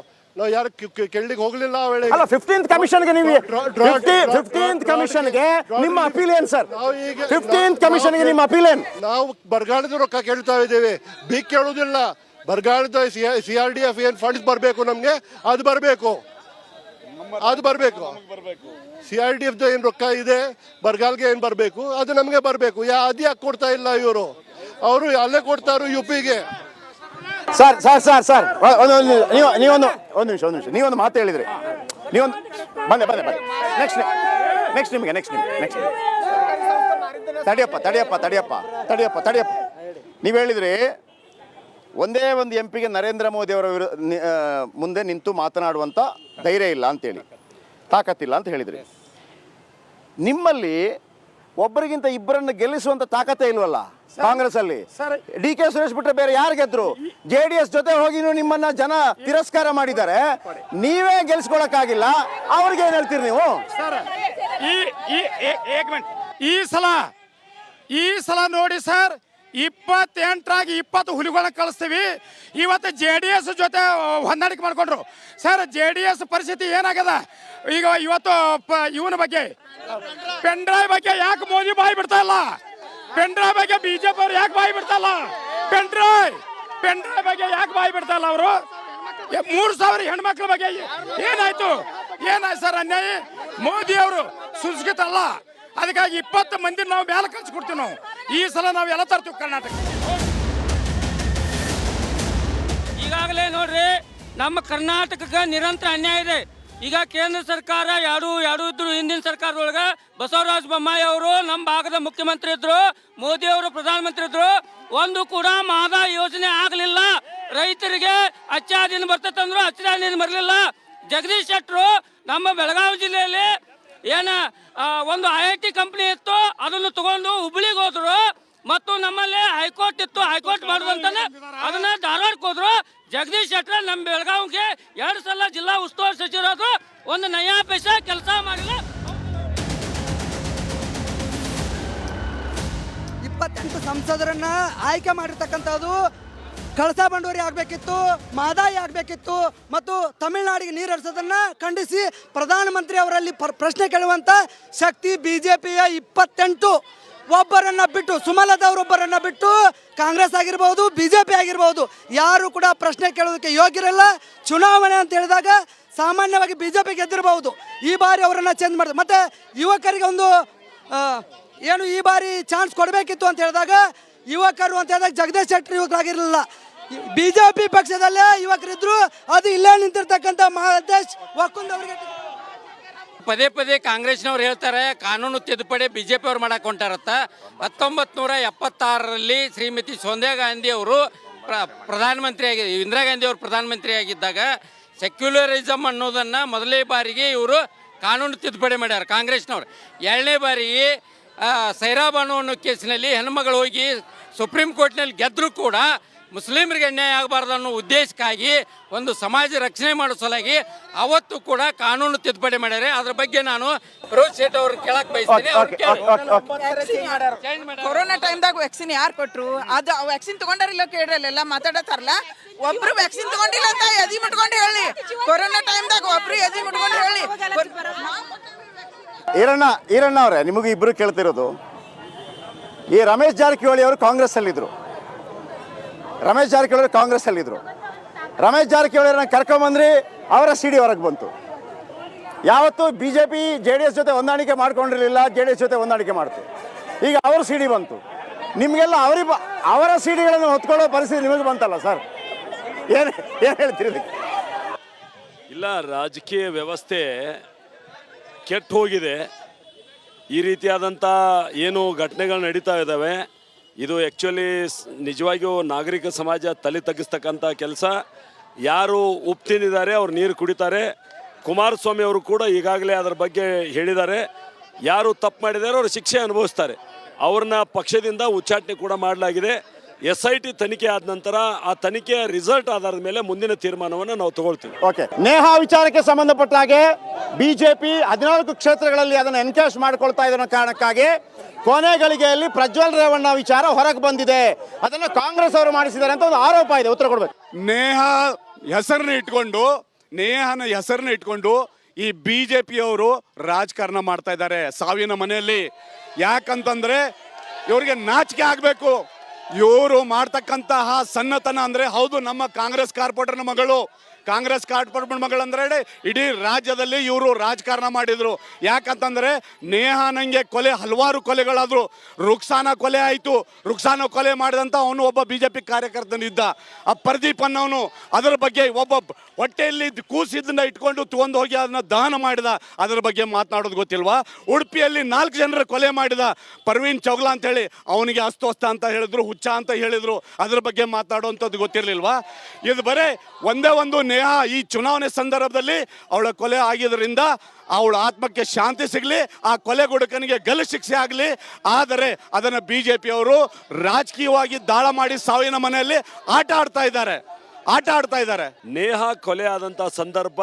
ಯಾರು ಕೇಳಲಿಕ್ಕೆ ಹೋಗ್ಲಿಲ್ಲ ಆ ವೇಳೆ. ಅಲ್ಲ, 15th ಕಮಿಷನ್ಗೆ ನೀವು 15th ಕಮಿಷನ್ಗೆ ನಿಮ್ಮ ಅಪೀಲ್ ಏನು ಸರ್? 15th ಕಮಿಷನ್ಗೆ ನಿಮ್ಮ ಅಪೀಲ್ ಏನು? ನಾವು ಬರಗಾಲದ ರೊಕ್ಕ ಕೇಳ್ತಾ ಇದ್ದೇವೆ, ಬಿಗ್ ಕೇಳುವುದಿಲ್ಲ. ಬರಗಾಲದ CRDF ಏನು ಫಂಡ್ಸ್ ಬರಬೇಕು ನಮಗೆ, ಅದು ಬರಬೇಕು. CRDF ಏನು ರೊಕ್ಕ ಇದೆ ಬರಗಾಲಕ್ಕೆ ಏನು ಬರಬೇಕು ಅದು ನಮಗೆ ಬರಬೇಕು. ಅದು ಯಾಕೆ ಕೊಡ್ತಾ ಇಲ್ಲ ಇವರು? ಅವರು ಅಲ್ಲೇ ಕೊಡ್ತಾರು UPಗೆ. ಸರ್ ನೀವೊಂದು ನೀವೊಂದು ಮಾತು ಹೇಳಿದ್ರಿ. ನೀವೊಂದು ಬಂದೆ ನೆಕ್ಸ್ಟ್ ನಿಮಗೆ ತಡಿಯಪ್ಪ. ನೀವು ಹೇಳಿದ್ರಿ ಒಂದೇ ಒಂದು MPಗೆ ನರೇಂದ್ರ ಮೋದಿ ಅವರ ಮುಂದೆ ನಿಂತು ಮಾತನಾಡುವಂಥ ಧೈರ್ಯ ಇಲ್ಲ ಅಂತೇಳಿ, ತಾಕತ್ತಿಲ್ಲ ಅಂತ ಹೇಳಿದ್ರಿ. ನಿಮ್ಮಲ್ಲಿ ಒಬ್ಬರಿಗಿಂತ ಇಬ್ಬರನ್ನು ಗೆಲ್ಲಿಸುವಂತ ತಾಕತ್ತೇ ಇಲ್ವಲ್ಲ ಕಾಂಗ್ರೆಸ್ ಅಲ್ಲಿ? DK ಸುರೇಶ್ ಬಿಟ್ರೆ ಬೇರೆ ಯಾರು ಗೆದ್ರು? JDS ಜೊತೆ ಹೋಗಿ ನಿಮ್ಮನ್ನ ಜನ ತಿರಸ್ಕಾರ ಮಾಡಿದ್ದಾರೆ, ನೀವೇ ಗೆಲ್ಸ್ಕೊಳಕ್ಕಾಗಿಲ್ಲ. ಅವ್ರಿಗೆ ಏನ್ ಹೇಳ್ತೀರಿ ನೀವು? ಈ ಸಲ ನೋಡಿ ಸರ್, 28ರಾಗಿ 20 ಹುಲಿಗಳನ್ನ ಕಳಿಸ್ತೀವಿ. ಇವತ್ತು JDS ಜೊತೆ ಹೊಂದಾಣಿಕೆ ಮಾಡ್ಕೊಂಡ್ರು ಸರ್. JDS ಪರಿಸ್ಥಿತಿ ಏನಾಗದ ಈಗ? ಇವತ್ತು ಇವನ ಬಗ್ಗೆ ಪೆಂಡ್ರೈವ್ ಬಗ್ಗೆ ಯಾಕೆ ಮೋದಿ ಬಾಯಿ ಬಿಡ್ತಾ ಇಲ್ಲ? ಪೆಂಡ್ರೈವ್ ಬಗ್ಗೆ BJP ಅವ್ರು ಯಾಕೆ ಬಾಯಿ ಬಿಡ್ತಾ ಇಲ್ಲ? ಪೆಂಡ್ರೈವ್ ಬಗ್ಗೆ ಯಾಕೆ ಬಾಯಿ ಬಿಡ್ತಾ ಇಲ್ಲ ಅವರು? 3000 ಹೆಣ್ಮಕ್ಳ ಬಗ್ಗೆ ಏನಾಯ್ತು ಸರ್? ಅನ್ಯಾಯ. ಮೋದಿ ಅವರು ಸುಸ್ಗಿತ ಅಲ್ಲ, ಅದಕ್ಕಾಗಿ 20 ಮಂದಿ ನಾವು ಮೇಲೆ ಕಳ್ಸಿಕೊಡ್ತೀವಿ. ನಾವು ಈ ಸಲ ನಾವು ಎಲ್ಲ ತರ್ತೀವಿ ಕರ್ನಾಟಕ. ಈಗಾಗಲೇ ನೋಡ್ರಿ, ನಮ್ಮ ಕರ್ನಾಟಕಕ್ಕೆ ನಿರಂತರ ಅನ್ಯಾಯ ಇದೆ. ಈಗ ಕೇಂದ್ರ ಸರ್ಕಾರ ಯಾರು ಇದ್ರು. ಹಿಂದಿನ ಸರ್ಕಾರದೊಳಗೆ ಬಸವರಾಜ ಬೊಮ್ಮಾಯಿ ಅವರು ನಮ್ಮ ಭಾಗದ ಮುಖ್ಯಮಂತ್ರಿ ಇದ್ರು, ಮೋದಿ ಅವರು ಪ್ರಧಾನಮಂತ್ರಿ ಇದ್ರು. ಒಂದು ಕೂಡ ಮಹದಾ ಯೋಜನೆ ಆಗಲಿಲ್ಲ. ರೈತರಿಗೆ ಅಚ್ಚಾ ದಿನ ಬರ್ತಂದ್ರು, ಅಚ್ಚಾ ದಿನ ಬರಲಿಲ್ಲ. ಜಗದೀಶ್ ಶೆಟ್ಟರು ನಮ್ಮ ಬೆಳಗಾವಿ ಜಿಲ್ಲೆಯಲ್ಲಿ ಒಂದು IIT ಕಂಪ್ನಿ ಇತ್ತು, ಅದನ್ನು ತಗೊಂಡು ಹುಬ್ಳಿಗೆ ಹೋದ್ರು. ಮತ್ತು ನಮ್ಮಲ್ಲಿ ಹೈಕೋರ್ಟ್ ಇತ್ತು, ಹೈಕೋರ್ಟ್ ಮಾಡುವಂತಾನೆ ಅದನ್ನ ಧಾರವಾಡಕ್ಕೆ ಹೋದ್ರು. ಜಗದೀಶ್ ಶೆಟ್ಟರ್ ನಮ್ಮ ಬೆಳಗಾವಿಗೆ 2 ಸಲ ಜಿಲ್ಲಾ ಉಸ್ತುವಾರಿ ಸಚಿವರಾದ್ರು, ಒಂದು ನಯಾ ಪೈಸಾ ಕೆಲಸ ಮಾಡಿಲ್ಲ. 28 ಸಂಸದರನ್ನ ಆಯ್ಕೆ ಮಾಡಿರ್ತಕ್ಕಂಥದ್ದು ಕಳಸಾ ಬಂಡೂರಿ ಆಗಬೇಕಿತ್ತು, ಮಹದಾಯಿ ಆಗಬೇಕಿತ್ತು. ಮತ್ತು ತಮಿಳುನಾಡಿಗೆ ನೀರು ಹರಿಸೋದನ್ನು ಖಂಡಿಸಿ ಪ್ರಧಾನಮಂತ್ರಿ ಅವರಲ್ಲಿ ಪ್ರಶ್ನೆ ಕೇಳುವಂಥ ಶಕ್ತಿ BJPಯ 28 ಒಬ್ಬರನ್ನ ಬಿಟ್ಟು, ಸುಮಲದವರೊಬ್ಬರನ್ನ ಬಿಟ್ಟು ಕಾಂಗ್ರೆಸ್ ಆಗಿರ್ಬೋದು, BJP ಆಗಿರ್ಬೋದು, ಯಾರು ಕೂಡ ಪ್ರಶ್ನೆ ಕೇಳೋದಕ್ಕೆ ಯೋಗ್ಯರಲ್ಲ. ಚುನಾವಣೆ ಅಂತ ಹೇಳಿದಾಗ ಸಾಮಾನ್ಯವಾಗಿ BJP ಗೆದ್ದಿರಬಹುದು, ಈ ಬಾರಿ ಅವರನ್ನು ಚೇಂಜ್ ಮಾಡಿದ್ರು. ಮತ್ತು ಯುವಕರಿಗೆ ಒಂದು ಈ ಬಾರಿ ಚಾನ್ಸ್ ಕೊಡಬೇಕಿತ್ತು ಅಂತ ಹೇಳಿದಾಗ ಯುವಕರು ಅಂತ ಹೇಳಿದಾಗ ಜಗದೀಶ್ ಶೆಟ್ಟರ್ ಯುವಕರಾಗಿರಲಿಲ್ಲ. BJP ಪಕ್ಷದಲ್ಲೇ ಯುವಕರಿದ್ರು. ಅದು ಇಲ್ಲೇ ನಿಂತಿರ್ತಕ್ಕಂಥ ಮಹದೇಶ್ ವಕುಂದ್ ಅವರಿಗೆ ಪದೇ ಕಾಂಗ್ರೆಸ್ನವ್ರು ಹೇಳ್ತಾರೆ ಕಾನೂನು ತಿದ್ದುಪಡಿ BJP ಅವ್ರು ಮಾಡಕ್ಕೆ ಹೊಂಟಾರತ್ತ. 1976ರಲ್ಲಿ ಶ್ರೀಮತಿ ಸೋನಿಯಾ ಗಾಂಧಿ ಅವರು ಇಂದಿರಾ ಗಾಂಧಿ ಅವರು ಪ್ರಧಾನಮಂತ್ರಿ ಆಗಿದ್ದಾಗ ಸೆಕ್ಯುಲರಿಸಮ್ ಅನ್ನೋದನ್ನು ಮೊದಲನೇ ಬಾರಿಗೆ ಇವರು ಕಾನೂನು ತಿದ್ದುಪಡಿ ಮಾಡ್ಯಾರ ಕಾಂಗ್ರೆಸ್ನವ್ರು. 2ನೇ ಬಾರಿಗೆ ಸೈರಾ ಬಾನು ಅನ್ನೋ ಕೇಸಿನಲ್ಲಿ ಹೆಣ್ಮಗಳು ಹೋಗಿ ಸುಪ್ರೀಂ ಕೋರ್ಟ್ನಲ್ಲಿ ಗೆದ್ದರೂ ಕೂಡ ಮುಸ್ಲಿಮರಿಗೆ ಅನ್ಯಾಯ ಆಗಬಾರ್ದು ಅನ್ನೋ ಉದ್ದೇಶಕ್ಕಾಗಿ ಒಂದು ಸಮಾಜ ರಕ್ಷಣೆ ಮಾಡೋ ಸಲುವಾಗಿ ಅವತ್ತು ಕೂಡ ಕಾನೂನು ತಿದ್ದುಪಡಿ ಮಾಡ್ಯಾರೆ. ಅದ್ರ ಬಗ್ಗೆ ನಾನು ಫಿರೋಜ್ ಶೇಟ್ ಅವ್ರನ್ನ ಕೇಳಕ್ ಬಯಸ್ತೀನಿ. ಕೊರೋನಾ ಟೈಮ್ದಾಗ ವ್ಯಾಕ್ಸಿನ್ ಯಾರು ಕೊಟ್ರು? ಅದು ವ್ಯಾಕ್ಸಿನ್ ತಗೊಂಡಾರಿಲ್ಲ ಕೇಳ್ರಲ್ಲ ಮಾತಾಡತ್ತಾರಲ್ಲ. ಒಬ್ರು ವ್ಯಾಕ್ಸಿನ್ ತಗೊಂಡಿಲ್ಲ ಅಂತ ಎದಿ ಮುಟ್ಕೊಂಡು ಹೇಳಿ. ಕೊರೋನಾ ಟೈಮ್ದಾಗ ಒಬ್ರು ಎದಿ ಮುಟ್ಕೊಂಡು ಹೇಳಿ. ಈರಣ್ಣ ಅವರೇ, ನಿಮಗೆ ಇಬ್ರು ಕೇಳ್ತಿರೋದು, ಈ ರಮೇಶ್ ಜಾರಕಿಹೊಳಿ ಅವರು ಕಾಂಗ್ರೆಸ್ ಅಲ್ಲಿದ್ರು. ರಮೇಶ್ ಜಾರಕಿಹೊಳಿ ಅವ್ರನ್ನ ಕರ್ಕೊಂಬಂದ್ರಿ, ಅವರ ಸಿಡಿ ಹೊರಗೆ ಬಂತು. ಯಾವತ್ತು BJP JDS ಜೊತೆ ಹೊಂದಾಣಿಕೆ ಮಾಡ್ಕೊಂಡಿರಲಿಲ್ಲ, JDS ಜೊತೆ ಹೊಂದಾಣಿಕೆ ಮಾಡ್ತು. ಈಗ ಅವ್ರ ಸಿಡಿ ಬಂತು. ನಿಮಗೆಲ್ಲ ಅವರ ಸಿಡಿಗಳನ್ನು ಹೊತ್ಕೊಳ್ಳೋ ಪರಿಸ್ಥಿತಿ ನಿಮಗೆ ಬಂತಲ್ಲ ಸರ್, ಏನು ಹೇಳ್ತೀರಿ ಇದಕ್ಕೆ? ಇಲ್ಲ, ರಾಜಕೀಯ ವ್ಯವಸ್ಥೆ ಕೆಟ್ಟು ಹೋಗಿದೆ. ಈ ರೀತಿಯಾದಂಥ ಏನು ಘಟನೆಗಳು ನಡೀತಾ ಇದ್ದಾವೆ, ಇದು ಆ್ಯಕ್ಚುಲಿ ನಿಜವಾಗಿಯೂ ನಾಗರಿಕ ಸಮಾಜ ತಲೆ ತಗ್ಗಿಸ್ತಕ್ಕಂಥ ಕೆಲಸ. ಯಾರು ಉಪ್ಪು ತಿಂದಿದ್ದಾರೆ ಅವ್ರು ನೀರು ಕುಡಿತಾರೆ. ಕುಮಾರಸ್ವಾಮಿ ಅವರು ಕೂಡ ಈಗಾಗಲೇ ಅದರ ಬಗ್ಗೆ ಹೇಳಿದ್ದಾರೆ. ಯಾರು ತಪ್ಪು ಮಾಡಿದ್ದಾರೆ ಅವರು ಶಿಕ್ಷೆ ಅನುಭವಿಸ್ತಾರೆ. ಅವ್ರನ್ನ ಪಕ್ಷದಿಂದ ಉಚ್ಚಾಟನೆ ಕೂಡ ಮಾಡಲಾಗಿದೆ. SIT ತನಿಖೆ ಆದ ನಂತರ ಆ ತನಿಖೆಯ ರಿಸಲ್ಟ್ ಆಧಾರದ ಮೇಲೆ ಮುಂದಿನ ತೀರ್ಮಾನವನ್ನು ನಾವು ತಗೊಳ್ತೀವಿ. ಓಕೆ, ನೇಹಾ ವಿಚಾರಕ್ಕೆ ಸಂಬಂಧಪಟ್ಟ ಹಾಗೆ BJP 14 ಕ್ಷೇತ್ರಗಳಲ್ಲಿ ಅದನ್ನು ಎನ್ಕ್ಯಾಶ್ ಮಾಡ್ಕೊಳ್ತಾ ಇದನ್ನ ಕಾರಣಕ್ಕಾಗಿ ಕೊನೆ ಗಳಿಗೆಯಲ್ಲಿ ಪ್ರಜ್ವಲ್ ರೇವಣ್ಣ ವಿಚಾರ ಹೊರಗೆ ಬಂದಿದೆ. ಅದನ್ನು ಕಾಂಗ್ರೆಸ್ ಅವರು ಮಾಡಿಸಿದ್ದಾರೆ ಅಂತ ಒಂದು ಆರೋಪ ಇದೆ. ಉತ್ತರ ಕೊಡ್ಬೇಕು. ನೇಹಾ ಹೆಸರನ್ನ ಇಟ್ಕೊಂಡು ಈ BJP ಅವರು ರಾಜಕಾರಣ ಮಾಡ್ತಾ ಇದ್ದಾರೆ ಸಾವಿನ ಮನೆಯಲ್ಲಿ. ಯಾಕಂತಂದ್ರೆ ಇವ್ರಿಗೆ ನಾಚಿಕೆ ಆಗಬೇಕು. ಇವರು ಮಾಡ್ತಕ್ಕಂತಹ ಸಣ್ಣತನ ಅಂದ್ರೆ, ಹೌದು ನಮ್ಮ ಕಾಂಗ್ರೆಸ್ ಕಾರ್ಪೊರೇಟರ್ ಮಗಳಂದ್ರೆ ಇಡೀ ರಾಜ್ಯದಲ್ಲಿ ಇವರು ರಾಜಕಾರಣ ಮಾಡಿದ್ರು. ಯಾಕಂತಂದ್ರೆ ನೇಹಾನಂಗೆ ಹಲವಾರು ಕೊಲೆಗಳಾದ್ರು. ರುಕ್ಸಾನ ಕೊಲೆ ಆಯಿತು. ರುಕ್ಸಾನ ಕೊಲೆ ಮಾಡಿದಂಥ ಅವನು ಒಬ್ಬ BJP ಕಾರ್ಯಕರ್ತನಿದ್ದ. ಆ ಪ್ರದೀಪ್ ಅನ್ನೋನು ಅದರ ಬಗ್ಗೆ ಒಬ್ಬ ಹೊಟ್ಟೆಯಲ್ಲಿ ಕೂಸಿದ್ದನ್ನ ಇಟ್ಕೊಂಡು ತಗೊಂಡು ಹೋಗಿ ಅದನ್ನ ದಹನ ಮಾಡಿದ. ಅದರ ಬಗ್ಗೆ ಮಾತನಾಡೋದು ಗೊತ್ತಿಲ್ವಾ? ಉಡುಪಿಯಲ್ಲಿ 4 ಜನರ ಕೊಲೆ ಮಾಡಿದ ಪರ್ವೀನ್ ಚೌಗ್ಲಾ ಅಂತೇಳಿ, ಅವನಿಗೆ ಅಸ್ತೋಸ್ತ ಅಂತ ಹೇಳಿದ್ರು, ಹುಚ್ಚ ಅಂತ ಹೇಳಿದ್ರು. ಅದ್ರ ಬಗ್ಗೆ ಮಾತಾಡುವಂಥದ್ದು ಗೊತ್ತಿರಲಿಲ್ವಾ? ಇದು ಬರೇ ಒಂದೇ ಒಂದು ನೇಹಾ ಈ ಚುನಾವಣೆ ಸಂದರ್ಭದಲ್ಲಿ ಅವಳ ಕೊಲೆ ಆಗಿದ್ದರಿಂದ ಅವಳ ಆತ್ಮಕ್ಕೆ ಶಾಂತಿ ಸಿಗಲಿ, ಆ ಕೊಲೆಗಡುಕನಿಗೆ ಗಲ್ಲು ಶಿಕ್ಷೆ ಆಗಲಿ. ಆದರೆ ಅದನ್ನು BJP ಅವರು ರಾಜಕೀಯವಾಗಿ ದಾಳ ಮಾಡಿ ಸಾವಿನ ಮನೆಯಲ್ಲಿ ಆಟ ಆಡ್ತಾ ಇದ್ದಾರೆ. ನೇಹಾ ಕೊಲೆ ಆದಂಥ ಸಂದರ್ಭ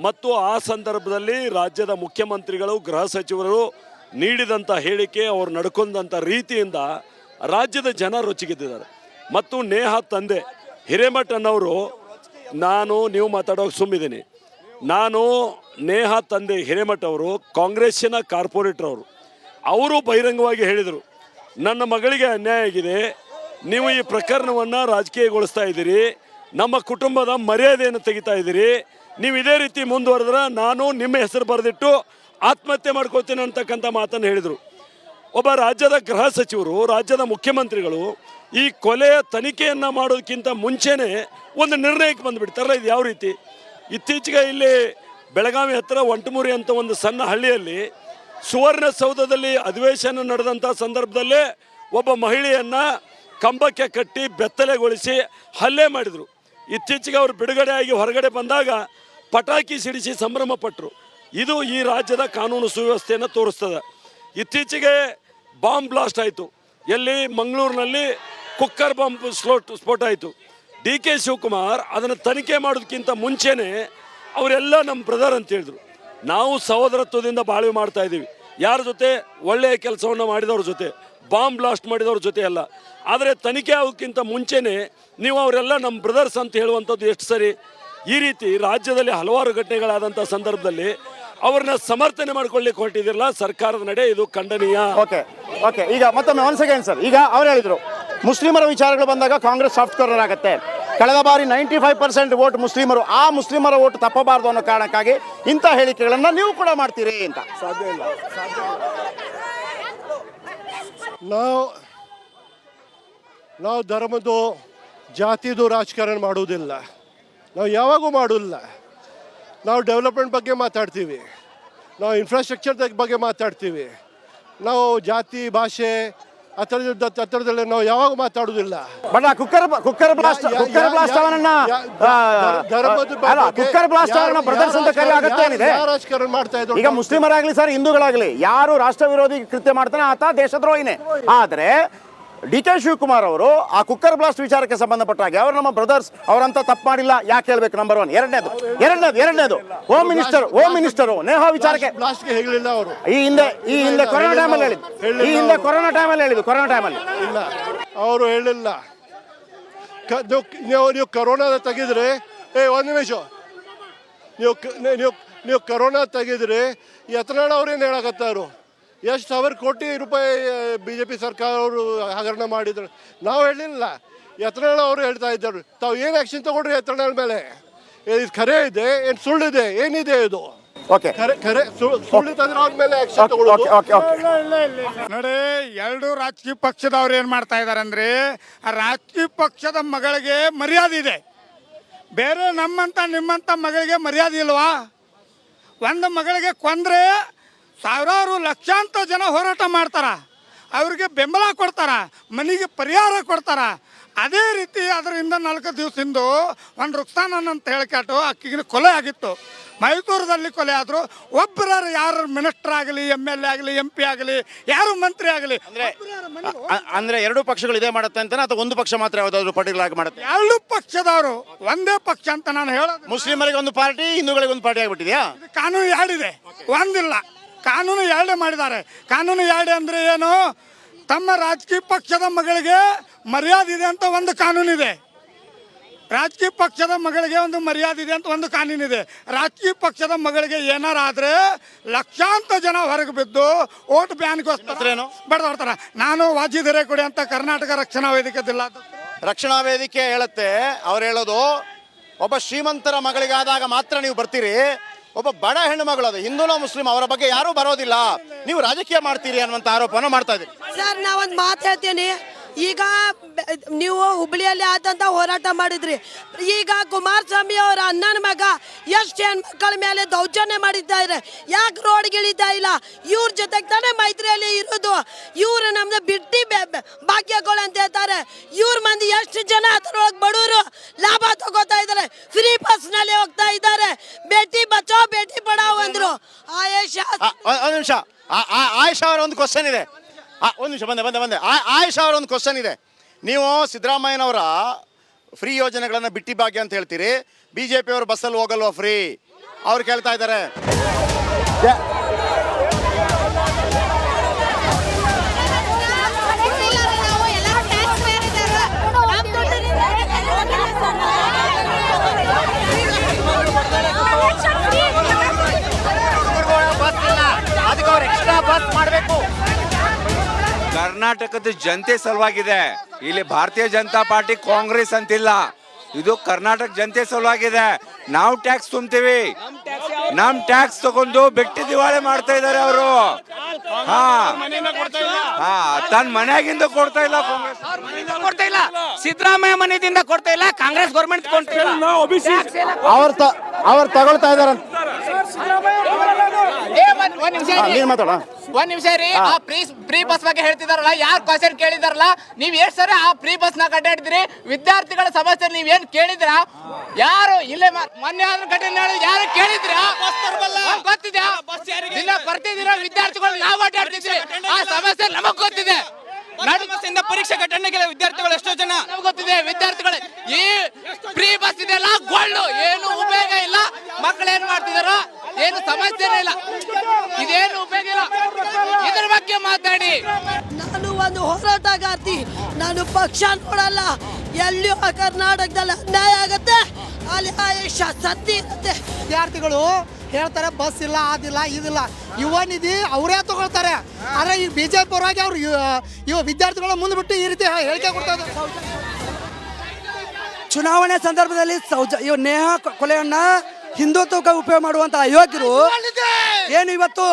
ಮತ್ತು ಆ ಸಂದರ್ಭದಲ್ಲಿ ರಾಜ್ಯದ ಮುಖ್ಯಮಂತ್ರಿಗಳು, ಗೃಹ ಸಚಿವರು ನೀಡಿದಂಥ ಹೇಳಿಕೆ, ಅವರು ನಡ್ಕೊಂಡಂಥ ರೀತಿಯಿಂದ ರಾಜ್ಯದ ಜನ ರೊಚ್ಚಿಗೆದ್ದಿದ್ದಾರೆ. ಮತ್ತು ನೇಹಾ ತಂದೆ ಹಿರೇಮಠ್ ಅನ್ನೋರು, ನೀವು ಮಾತಾಡೋಕೆ ಸುಮ್ಮಿದ್ದೀನಿ. ನೇಹಾ ತಂದೆ ಹಿರೇಮಠ್ ಅವರು ಕಾಂಗ್ರೆಸ್ಸಿನ ಕಾರ್ಪೊರೇಟರ್ ಅವರು ಬಹಿರಂಗವಾಗಿ ಹೇಳಿದರು, ನನ್ನ ಮಗಳಿಗೆ ಅನ್ಯಾಯ ಆಗಿದೆ, ನೀವು ಈ ಪ್ರಕರಣವನ್ನು ರಾಜಕೀಯಗೊಳಿಸ್ತಾ ಇದ್ದೀರಿ, ನಮ್ಮ ಕುಟುಂಬದ ಮರ್ಯಾದೆಯನ್ನು ತೆಗಿತಾ ಇದ್ದೀರಿ, ನೀವು ಇದೇ ರೀತಿ ಮುಂದುವರೆದ್ರೆ ನಾನು ನಿಮ್ಮ ಹೆಸರು ಬರೆದಿಟ್ಟು ಆತ್ಮಹತ್ಯೆ ಮಾಡ್ಕೊಳ್ತೀನಿ ಅಂತಕ್ಕಂಥ ಮಾತನ್ನು ಹೇಳಿದರು. ಒಬ್ಬ ರಾಜ್ಯದ ಗೃಹ ಸಚಿವರು, ರಾಜ್ಯದ ಮುಖ್ಯಮಂತ್ರಿಗಳು ಈ ಕೊಲೆಯ ತನಿಖೆಯನ್ನು ಮಾಡೋದಕ್ಕಿಂತ ಮುಂಚೆನೇ ಒಂದು ನಿರ್ಣಯಕ್ಕೆ ಬಂದುಬಿಡ್ತಾರಲ್ಲ, ಇದು ಯಾವ ರೀತಿ? ಇತ್ತೀಚೆಗೆ ಇಲ್ಲಿ ಬೆಳಗಾವಿ ಹತ್ತಿರ ಒಂಟಮೂರಿ ಅಂತ ಒಂದು ಸಣ್ಣ ಹಳ್ಳಿಯಲ್ಲಿ ಸುವರ್ಣಸೌಧದಲ್ಲಿ ಅಧಿವೇಶನ ನಡೆದಂಥ ಸಂದರ್ಭದಲ್ಲೇ ಒಬ್ಬ ಮಹಿಳೆಯನ್ನು ಕಂಬಕ್ಕೆ ಕಟ್ಟಿ ಬೆತ್ತಲೆಗೊಳಿಸಿ ಹಲ್ಲೆ ಮಾಡಿದರು. ಇತ್ತೀಚೆಗೆ ಅವರು ಬಿಡುಗಡೆಯಾಗಿ ಹೊರಗಡೆ ಬಂದಾಗ ಪಟಾಕಿ ಸಿಡಿಸಿ ಸಂಭ್ರಮ ಪಟ್ಟರು. ಇದು ಈ ರಾಜ್ಯದ ಕಾನೂನು ಸುವ್ಯವಸ್ಥೆಯನ್ನು ತೋರಿಸ್ತದೆ. ಇತ್ತೀಚೆಗೆ ಬಾಂಬ್ ಬ್ಲಾಸ್ಟ್ ಆಯಿತು. ಎಲ್ಲಿ? ಮಂಗಳೂರಿನಲ್ಲಿ ಕುಕ್ಕರ್ ಬಾಂಬ್ ಸ್ಫೋಟ ಆಯಿತು. DK ಶಿವಕುಮಾರ್ ಅದನ್ನು ತನಿಖೆ ಮಾಡೋದಕ್ಕಿಂತ ಮುಂಚೆನೇ ಅವರೆಲ್ಲ ನಮ್ಮ ಬ್ರದರ್ ಅಂತ ಹೇಳಿದ್ರು. ನಾವು ಸಹೋದರತ್ವದಿಂದ ಬಾಳ್ವೆ ಮಾಡ್ತಾ ಇದ್ದೀವಿ. ಯಾರ ಜೊತೆ? ಒಳ್ಳೆಯ ಕೆಲಸವನ್ನು ಮಾಡಿದವ್ರ ಜೊತೆ, ಬಾಂಬ್ ಬ್ಲಾಸ್ಟ್ ಮಾಡಿದವ್ರ ಜೊತೆ ಅಲ್ಲ. ಆದರೆ ತನಿಖೆ ಆಗೋಕ್ಕಿಂತ ಮುಂಚೆನೇ ನೀವು ಅವರೆಲ್ಲ ನಮ್ಮ ಬ್ರದರ್ಸ್ ಅಂತ ಹೇಳುವಂಥದ್ದು ಎಷ್ಟು ಸರಿ? ಈ ರೀತಿ ರಾಜ್ಯದಲ್ಲಿ ಹಲವಾರು ಘಟನೆಗಳಾದಂಥ ಸಂದರ್ಭದಲ್ಲಿ ಅವ್ರನ್ನ ಸಮರ್ಥನೆ ಮಾಡ್ಕೊಳ್ಳಿಕ್ಕೆ ಹೊರಟಿದಿರಲ್ಲ ಸರ್ಕಾರದ ನಡೆ, ಇದು ಖಂಡನೀಯ. ಓಕೆ ಈಗ ಮತ್ತೊಮ್ಮೆ ಒನ್ ಸೆಕೆಂಡ್ ಸರ್. ಈಗ ಅವ್ರು ಹೇಳಿದರು ಮುಸ್ಲಿಮರ ವಿಚಾರಗಳು ಬಂದಾಗ ಕಾಂಗ್ರೆಸ್ ಸಾಫ್ಟ್ ಕಾರ್ನರ್ ಆಗುತ್ತೆ. ಕಳೆದ ಬಾರಿ 95% ವೋಟ್ ಮುಸ್ಲಿಮರು, ಆ ಮುಸ್ಲಿಮರ ವೋಟ್ ತಪ್ಪಬಾರ್ದು ಅನ್ನೋ ಕಾರಣಕ್ಕಾಗಿ ಇಂಥ ಹೇಳಿಕೆಗಳನ್ನು ನೀವು ಕೂಡ ಮಾಡ್ತೀರಿ ಅಂತ. ಸಾಧ್ಯ ಇಲ್ಲ. ನಾವು ಧರ್ಮದ್ದು ಜಾತಿದು ರಾಜಕಾರಣ ಮಾಡುವುದಿಲ್ಲ. ನಾವು ಯಾವಾಗೂ ಮಾಡೋಲ್ಲ. ನಾವು ಡೆವಲಪ್ಮೆಂಟ್ ಬಗ್ಗೆ ಮಾತಾಡ್ತೀವಿ, ನಾವು ಇನ್ಫ್ರಾಸ್ಟ್ರಕ್ಚರ್ ಬಗ್ಗೆ ಮಾತಾಡ್ತೀವಿ. ನಾವು ಜಾತಿ ಭಾಷೆ ಆ ಥರದಲ್ಲಿ ನಾವು ಯಾವಾಗ ಮಾತಾಡುವುದಿಲ್ಲ. ಬಟ್ ಕುಕ್ಕರ್ ಬ್ಲಾಸ್ಟ್ ಬ್ರದರ್ಸ್ ಅಂತ ಕರೆ ಅಗತ್ಯ ಏನಿದೆ? ರಾಜಕಾರಣ ಮಾಡ್ತಾ ಇದ್ರು. ಈಗ ಮುಸ್ಲಿಮರಾಗ್ಲಿ ಸರ್, ಹಿಂದೂಗಳಾಗ್ಲಿ, ಯಾರು ರಾಷ್ಟ್ರ ವಿರೋಧಿ ಕೃತ್ಯ ಮಾಡ್ತಾನೆ ಆತ ದೇಶದ್ರೋಹಿನೇ. ಆದ್ರೆ ಡಿ ಕೆ ಶಿವಕುಮಾರ್ ಅವರು ಆ ಕುಕ್ಕರ್ ಬ್ಲಾಸ್ಟ್ ವಿಚಾರಕ್ಕೆ ಸಂಬಂಧಪಟ್ಟ ಹಾಗೆ ಅವರು ನಮ್ಮ ಬ್ರದರ್ಸ್ ಅವರಂತ ತಪ್ಪು ಮಾಡಿಲ್ಲ ಯಾಕೆ ಹೇಳ್ಬೇಕು? ನಂಬರ್ 1. ಎರಡನೇದು ಹೋಮ್ ಮಿನಿಸ್ಟರ್ ನೇಹಾ ವಿಚಾರಕ್ಕೆ ಬ್ಲಾಸ್ಟ್ಗೆ ಹೇಳಲಿಲ್ಲ ಅವರು. ಈ ಹಿಂದೆ ಕೊರೋನಾ ಟೈಮಲ್ಲಿ ಹೇಳಿದ್ದು. ಕೊರೋನಾ ಟೈಮಲ್ಲಿ ಇಲ್ಲ, ಅವರು ಹೇಳಿಲ್ಲ. ನೀವು ಕರೋನಾದ ತೆಗೆದ್ರೆ ಒಂದು ನಿಮಿಷ, ನೀವು ಕರೋನಾ ತೆಗೆದ್ರೆ ಯತ್ನಾಳ್ ಅವ್ರೇನು ಹೇಳಕತ್ತಾರು? ಎಷ್ಟು ಸಾವಿರ ಕೋಟಿ ರೂಪಾಯಿ BJP ಸರ್ಕಾರ ಅವರು ಹಗರಣ ಮಾಡಿದ್ರು. ನಾವು ಹೇಳಿಲ್ಲ, ಯತ್ನಾಳ್ ಅವರು ಹೇಳ್ತಾ ಇದ್ದರು. ತಾವು ಏನು ಆ್ಯಕ್ಷನ್ ತಗೊಂಡ್ರಿ ಯತ್ನಾಳ್ ಮೇಲೆ? ಇದು ಖರೆ ಇದೆ, ಏನು ಸುಳ್ಳಿದೆ, ಏನಿದೆ ಇದು? ಓಕೆ, ಖರೆ ಸುಳ್ಳು ತಂದ್ರೆ ಅವ್ರ ಮೇಲೆ ಆ್ಯಕ್ಷನ್ ತಗೊಳ್ಳೋದು. ನೋಡಿ, ಎರಡು ರಾಜಕೀಯ ಪಕ್ಷದವ್ರು ಏನು ಮಾಡ್ತಾ ಇದ್ದಾರೆ ಅಂದರೆ, ಆ ರಾಜಕೀಯ ಪಕ್ಷದ ಮಗಳಿಗೆ ಮರ್ಯಾದೆ ಇದೆ, ಬೇರೆ ನಿಮ್ಮಂಥ ಮಗಳಿಗೆ ಮರ್ಯಾದೆ ಇಲ್ವಾ? ಒಂದು ಮಗಳಿಗೆ ಕೊಂದರೆ ಸಾವಿರಾರು ಲಕ್ಷಾಂತರ ಜನ ಹೋರಾಟ ಮಾಡ್ತಾರ, ಅವ್ರಿಗೆ ಬೆಂಬಲ ಕೊಡ್ತಾರ, ಮನೆಗೆ ಪರಿಹಾರ ಕೊಡ್ತಾರ. ಅದೇ ರೀತಿ ಅದರಿಂದ 4 ದಿವಸದಿಂದ ಒಂದು ರುಕ್ಸಾನನ್ ಅಂತ ಹೇಳ್ಕೊಟ್ಟು ಅಕ್ಕಿಗಿನ ಕೊಲೆ ಆಗಿತ್ತು. ಮೈಸೂರದಲ್ಲಿ ಕೊಲೆ ಆದರೂ ಒಬ್ಬರು ಯಾರು ಮಿನಿಸ್ಟರ್ ಆಗಲಿ, MLA ಆಗಲಿ, MP ಆಗಲಿ, ಯಾರು ಮಂತ್ರಿ ಆಗಲಿ, ಅಂದ್ರೆ ಎರಡು ಪಕ್ಷಗಳು ಇದೇ ಮಾಡುತ್ತೆ ಅಂತ ಅಥವಾ ಒಂದು ಪಕ್ಷ ಮಾತ್ರ ಯಾವುದಾದ್ರು ಪರ್ಟಿಕ್ಯುಲರ್ ಆಗಿ ಮಾಡುತ್ತೆ? ಎರಡು ಪಕ್ಷದವರು ಒಂದೇ ಪಕ್ಷ ಅಂತ ನಾನು ಹೇಳೋದು. ಮುಸ್ಲಿಮರಿಗೆ ಒಂದು ಪಾರ್ಟಿ, ಹಿಂದೂಗಳಿಗೆ ಒಂದು ಪಾರ್ಟಿ ಆಗಿಬಿಟ್ಟಿದೆಯಾ? ಕಾನೂನು ಎರಡಿದೆ, ಒಂದಿಲ್ಲ. ಕಾನೂನು 2 ಮಾಡಿದ್ದಾರೆ. ಕಾನೂನು 2 ಅಂದರೆ ಏನು? ತಮ್ಮ ರಾಜಕೀಯ ಪಕ್ಷದ ಮಗಳಿಗೆ ಮರ್ಯಾದೆ ಇದೆ ಅಂತ ಒಂದು ಕಾನೂನಿದೆ, ರಾಜಕೀಯ ಪಕ್ಷದ ಮಗಳಿಗೆ ಒಂದು ಮರ್ಯಾದೆ ಇದೆ ಅಂತ ಒಂದು ಕಾನೂನಿದೆ. ರಾಜಕೀಯ ಪಕ್ಷದ ಮಗಳಿಗೆ ಏನಾರಾದರೆ ಲಕ್ಷಾಂತರ ಜನ ಹೊರಗೆ ಬಿದ್ದು ಓಟ್ ಬ್ಯಾನ್ಗೋಸ್ಕರ ಬಡ್ದಾಡ್ತಾರೆ. ನಾನು ವಾಜಿದ್ ಹಿರೇಕೊಡಿ ಅಂತ ಕರ್ನಾಟಕ ರಕ್ಷಣಾ ವೇದಿಕೆ ಜಿಲ್ಲಾ ರಕ್ಷಣಾ ವೇದಿಕೆ ಹೇಳುತ್ತೆ, ಅವ್ರು ಹೇಳೋದು ಒಬ್ಬ ಶ್ರೀಮಂತರ ಮಗಳಿಗಾದಾಗ ಮಾತ್ರ ನೀವು ಬರ್ತೀರಿ, ಒಬ್ಬ ಬಡ ಹೆಣ್ಣು ಮಗಳು, ಅದು ಹಿಂದೂನೋ ಮುಸ್ಲಿಂ, ಅವರ ಬಗ್ಗೆ ಯಾರೂ ಬರೋದಿಲ್ಲ, ನೀವು ರಾಜಕೀಯ ಮಾಡ್ತೀರಿ ಅನ್ನುವಂಥ ಆರೋಪವನ್ನು ಮಾಡ್ತಾ ಇದ್ದೀರಿ. ಸರ್, ನಾವೊಂದು ಮಾತು ಹೇಳ್ತೀನಿ. ಈಗ ನೀವು ಹುಬ್ಳಿಯಲ್ಲಿ ಆದಂತ ಹೋರಾಟ ಮಾಡಿದ್ರಿ, ಈಗ ಕುಮಾರಸ್ವಾಮಿ ಅವರ ಅಣ್ಣನ ಮಗ ಎಷ್ಟು ಹೆಣ್ಮಕ್ಳ ಮೇಲೆ ದೌರ್ಜನ್ಯ ಮಾಡಿದ್ದಾರೆ, ಯಾಕೆ ರೋಡ್ಗಿಳಿತಾ ಇಲ್ಲ? ಇವ್ರ ಜೊತೆಗೆ ತಾನೇ ಮೈತ್ರಿಯಲ್ಲಿ ಇರೋದು. ಇವ್ರು ನಮ್ದು ಬಿಟ್ಟಿ ಭಾಗ್ಯಗಳು ಅಂತ ಹೇಳ್ತಾರೆ. ಇವ್ರ ಮಂದಿ ಎಷ್ಟು ಜನ ಅದರೊಳಗೆ ಬಡವರು ಲಾಭ ತಗೋತಾ ಇದ್ದಾರೆ, ಫ್ರೀ ಬಸ್ ನಲ್ಲಿ ಹೋಗ್ತಾ ಇದ್ದಾರೆ. ಬೇಟಿ ಬಚಾವ್ ಬೇಟಿ ಪಡಾವ್ ಅಂದ್ರು. ಆಯೇಷಾ, ಒಂದು ನಿಮಿಷ, ಆಯೇಷಾ ಅವರ ಒಂದು ಕ್ವಶನ್ ಇದೆ. ಒಂದು ನಿಮಿಷ, ಬಂದೆ. ಆಯೇಷಾ ಅವರ ಒಂದು ಕ್ವಶನ್ ಇದೆ. ನೀವು ಸಿದ್ದರಾಮಯ್ಯನವರ ಫ್ರೀ ಯೋಜನೆಗಳನ್ನು ಬಿಟ್ಟಿ ಭಾಗ್ಯ ಅಂತ ಹೇಳ್ತೀರಿ, BJP ಅವರು ಬಸ್ಸಲ್ಲಿ ಹೋಗಲ್ವಾ ಫ್ರೀ? ಅವ್ರು ಕೇಳ್ತಾ ಇದ್ದಾರೆ. ಅದಕ್ಕೆ ಅವ್ರು ಎಕ್ಸ್ಟ್ರಾ ಬಸ್ ಮಾಡಬೇಕು. ಕರ್ನಾಟಕದ ಜನತೆ ಸಲುವಾಗಿದೆ. ಇಲ್ಲಿ ಭಾರತೀಯ ಜನತಾ ಪಾರ್ಟಿ ಕಾಂಗ್ರೆಸ್ ಅಂತಿಲ್ಲ, ಇದು ಕರ್ನಾಟಕ ಜನತೆ ಸಲುವಾಗಿದೆ. ನಾವು ಟ್ಯಾಕ್ಸ್ ತುಂಬ್ತೀವಿ, ನಮ್ ಟ್ಯಾಕ್ಸ್ ತಗೊಂಡು ಬೆಟ್ಟಿ ದಿವಾಳಿ ಮಾಡ್ತಾ ಇದ್ದಾರೆ ಅವರು. ತನ್ನ ಮನೆಯಾಗಿಂದ ಕೊಡ್ತಾ ಇಲ್ಲ, ಕಾಂಗ್ರೆಸ್ ಕೊಡ್ತಾ ಇಲ್ಲ, ಸಿದ್ದರಾಮಯ್ಯ ಮನೆಯಿಂದ ಕೊಡ್ತಾ ಇಲ್ಲ, ಕಾಂಗ್ರೆಸ್ ಗೌರ್ಮೆಂಟ್ ಕೊಡ್ತಾ ಇಲ್ಲ. ಅವ್ರು ತಗೊಳ್ತಾ ಇದಾರ. ಒಂದ್ ನಿಮಿಷ ರೀ, ಆ ಫ್ರೀ ಬಸ್ ಬಗ್ಗೆ ಹೇಳ್ತಿದಾರಲ್ಲ, ಯಾರು ಕ್ವಶನ್ ಕೇಳಿದಾರಲ್ಲ, ನೀವ್ ಎಷ್ಟ್ ಸರಿ ಆ ಫ್ರೀ ಬಸ್ ನ ಅಡ್ಡಾಡಿದ್ರಿ? ವಿದ್ಯಾರ್ಥಿಗಳ ಸಮಸ್ಯೆ ನೀವ್ ಏನ್ ಕೇಳಿದ್ರ? ಯಾರು ಇಲ್ಲೇ ಮೊನ್ನೆ ಆದ್ರೂ ಘಟನೆ ಯಾರು ಕೇಳಿದ್ರ? ಗೊತ್ತಿದ್ಯಾ? ದಿನ ಬರ್ತಿದ್ದೀರಾ ವಿದ್ಯಾರ್ಥಿಗಳು, ನಾವು ಅಡ್ಡಾಡ್ತಿದ್ವಿ, ಆ ಸಮಸ್ಯೆ ನಮಗ್ ಗೊತ್ತಿದೆ. ಪರೀಕ್ಷೆ ಘಟನೆಗೆ ವಿದ್ಯಾರ್ಥಿಗಳು ಎಷ್ಟೋ ಜನ ನಮ್ಗೆ ಗೊತ್ತಿದೆ. ವಿದ್ಯಾರ್ಥಿಗಳು ಈ ಫ್ರೀ ಬಸ್ ಇದೆಲ್ಲ ಗೋಲ್ಡು, ಏನು ಉಪಯೋಗ ಇಲ್ಲ. ಮಕ್ಕಳು ಏನ್ ಮಾಡ್ತಿದಾರೋ ಏನು ಸಮಸ್ಯೆನೇ ಇಲ್ಲ, ಇದೇನು ಉಪಯೋಗ ಇಲ್ಲ. ಇದ್ರ ಬಗ್ಗೆ ಮಾತಾಡಿ. ನಾನು ಒಂದು ಹೋರಾಟಗಾರ್ತಿ, ನಾನು ಪಕ್ಷ ನೋಡಲ್ಲ. ಎಲ್ಲಿಯೂ ಕರ್ನಾಟಕದಲ್ಲಿ ಅನ್ಯಾಯ ಆಗತ್ತೆ, ಅಲ್ಲಿ ಆಯೇಷಾ ಸತ್ತಿ ಇರುತ್ತೆ. ವಿದ್ಯಾರ್ಥಿಗಳು ಹೇಳ್ತಾರೆ ಬಸ್ ಇಲ್ಲ, ಅದಿಲ್ಲ, ಇದಿಲ್ಲ. ಯುವ ನಿಧಿ ಅವರೇ ತಗೊಳ್ತಾರೆ. ಆದರೆ ಈ BJP ಪರವಾಗಿ ಅವರು ಇವ ವಿದ್ಯಾರ್ಥಿಗಳ ಮುಂದೆ ಬಿಟ್ಟು ಈ ರೀತಿ ಹೇಳಿಕೆ ಕೊಡ್ತಾ ಇದ್ದಾರೆ. ಚುನಾವಣೆ ಸಂದರ್ಭದಲ್ಲಿ ಇವ ನೇಹಾ ಕೊಲೆಯನ್ನ ಹಿಂದುತ್ವಕ್ಕೆ ಉಪಯೋಗ ಮಾಡುವಂತ ಅಯೋಗ್ಯರು ಏನು ಇವತ್ತು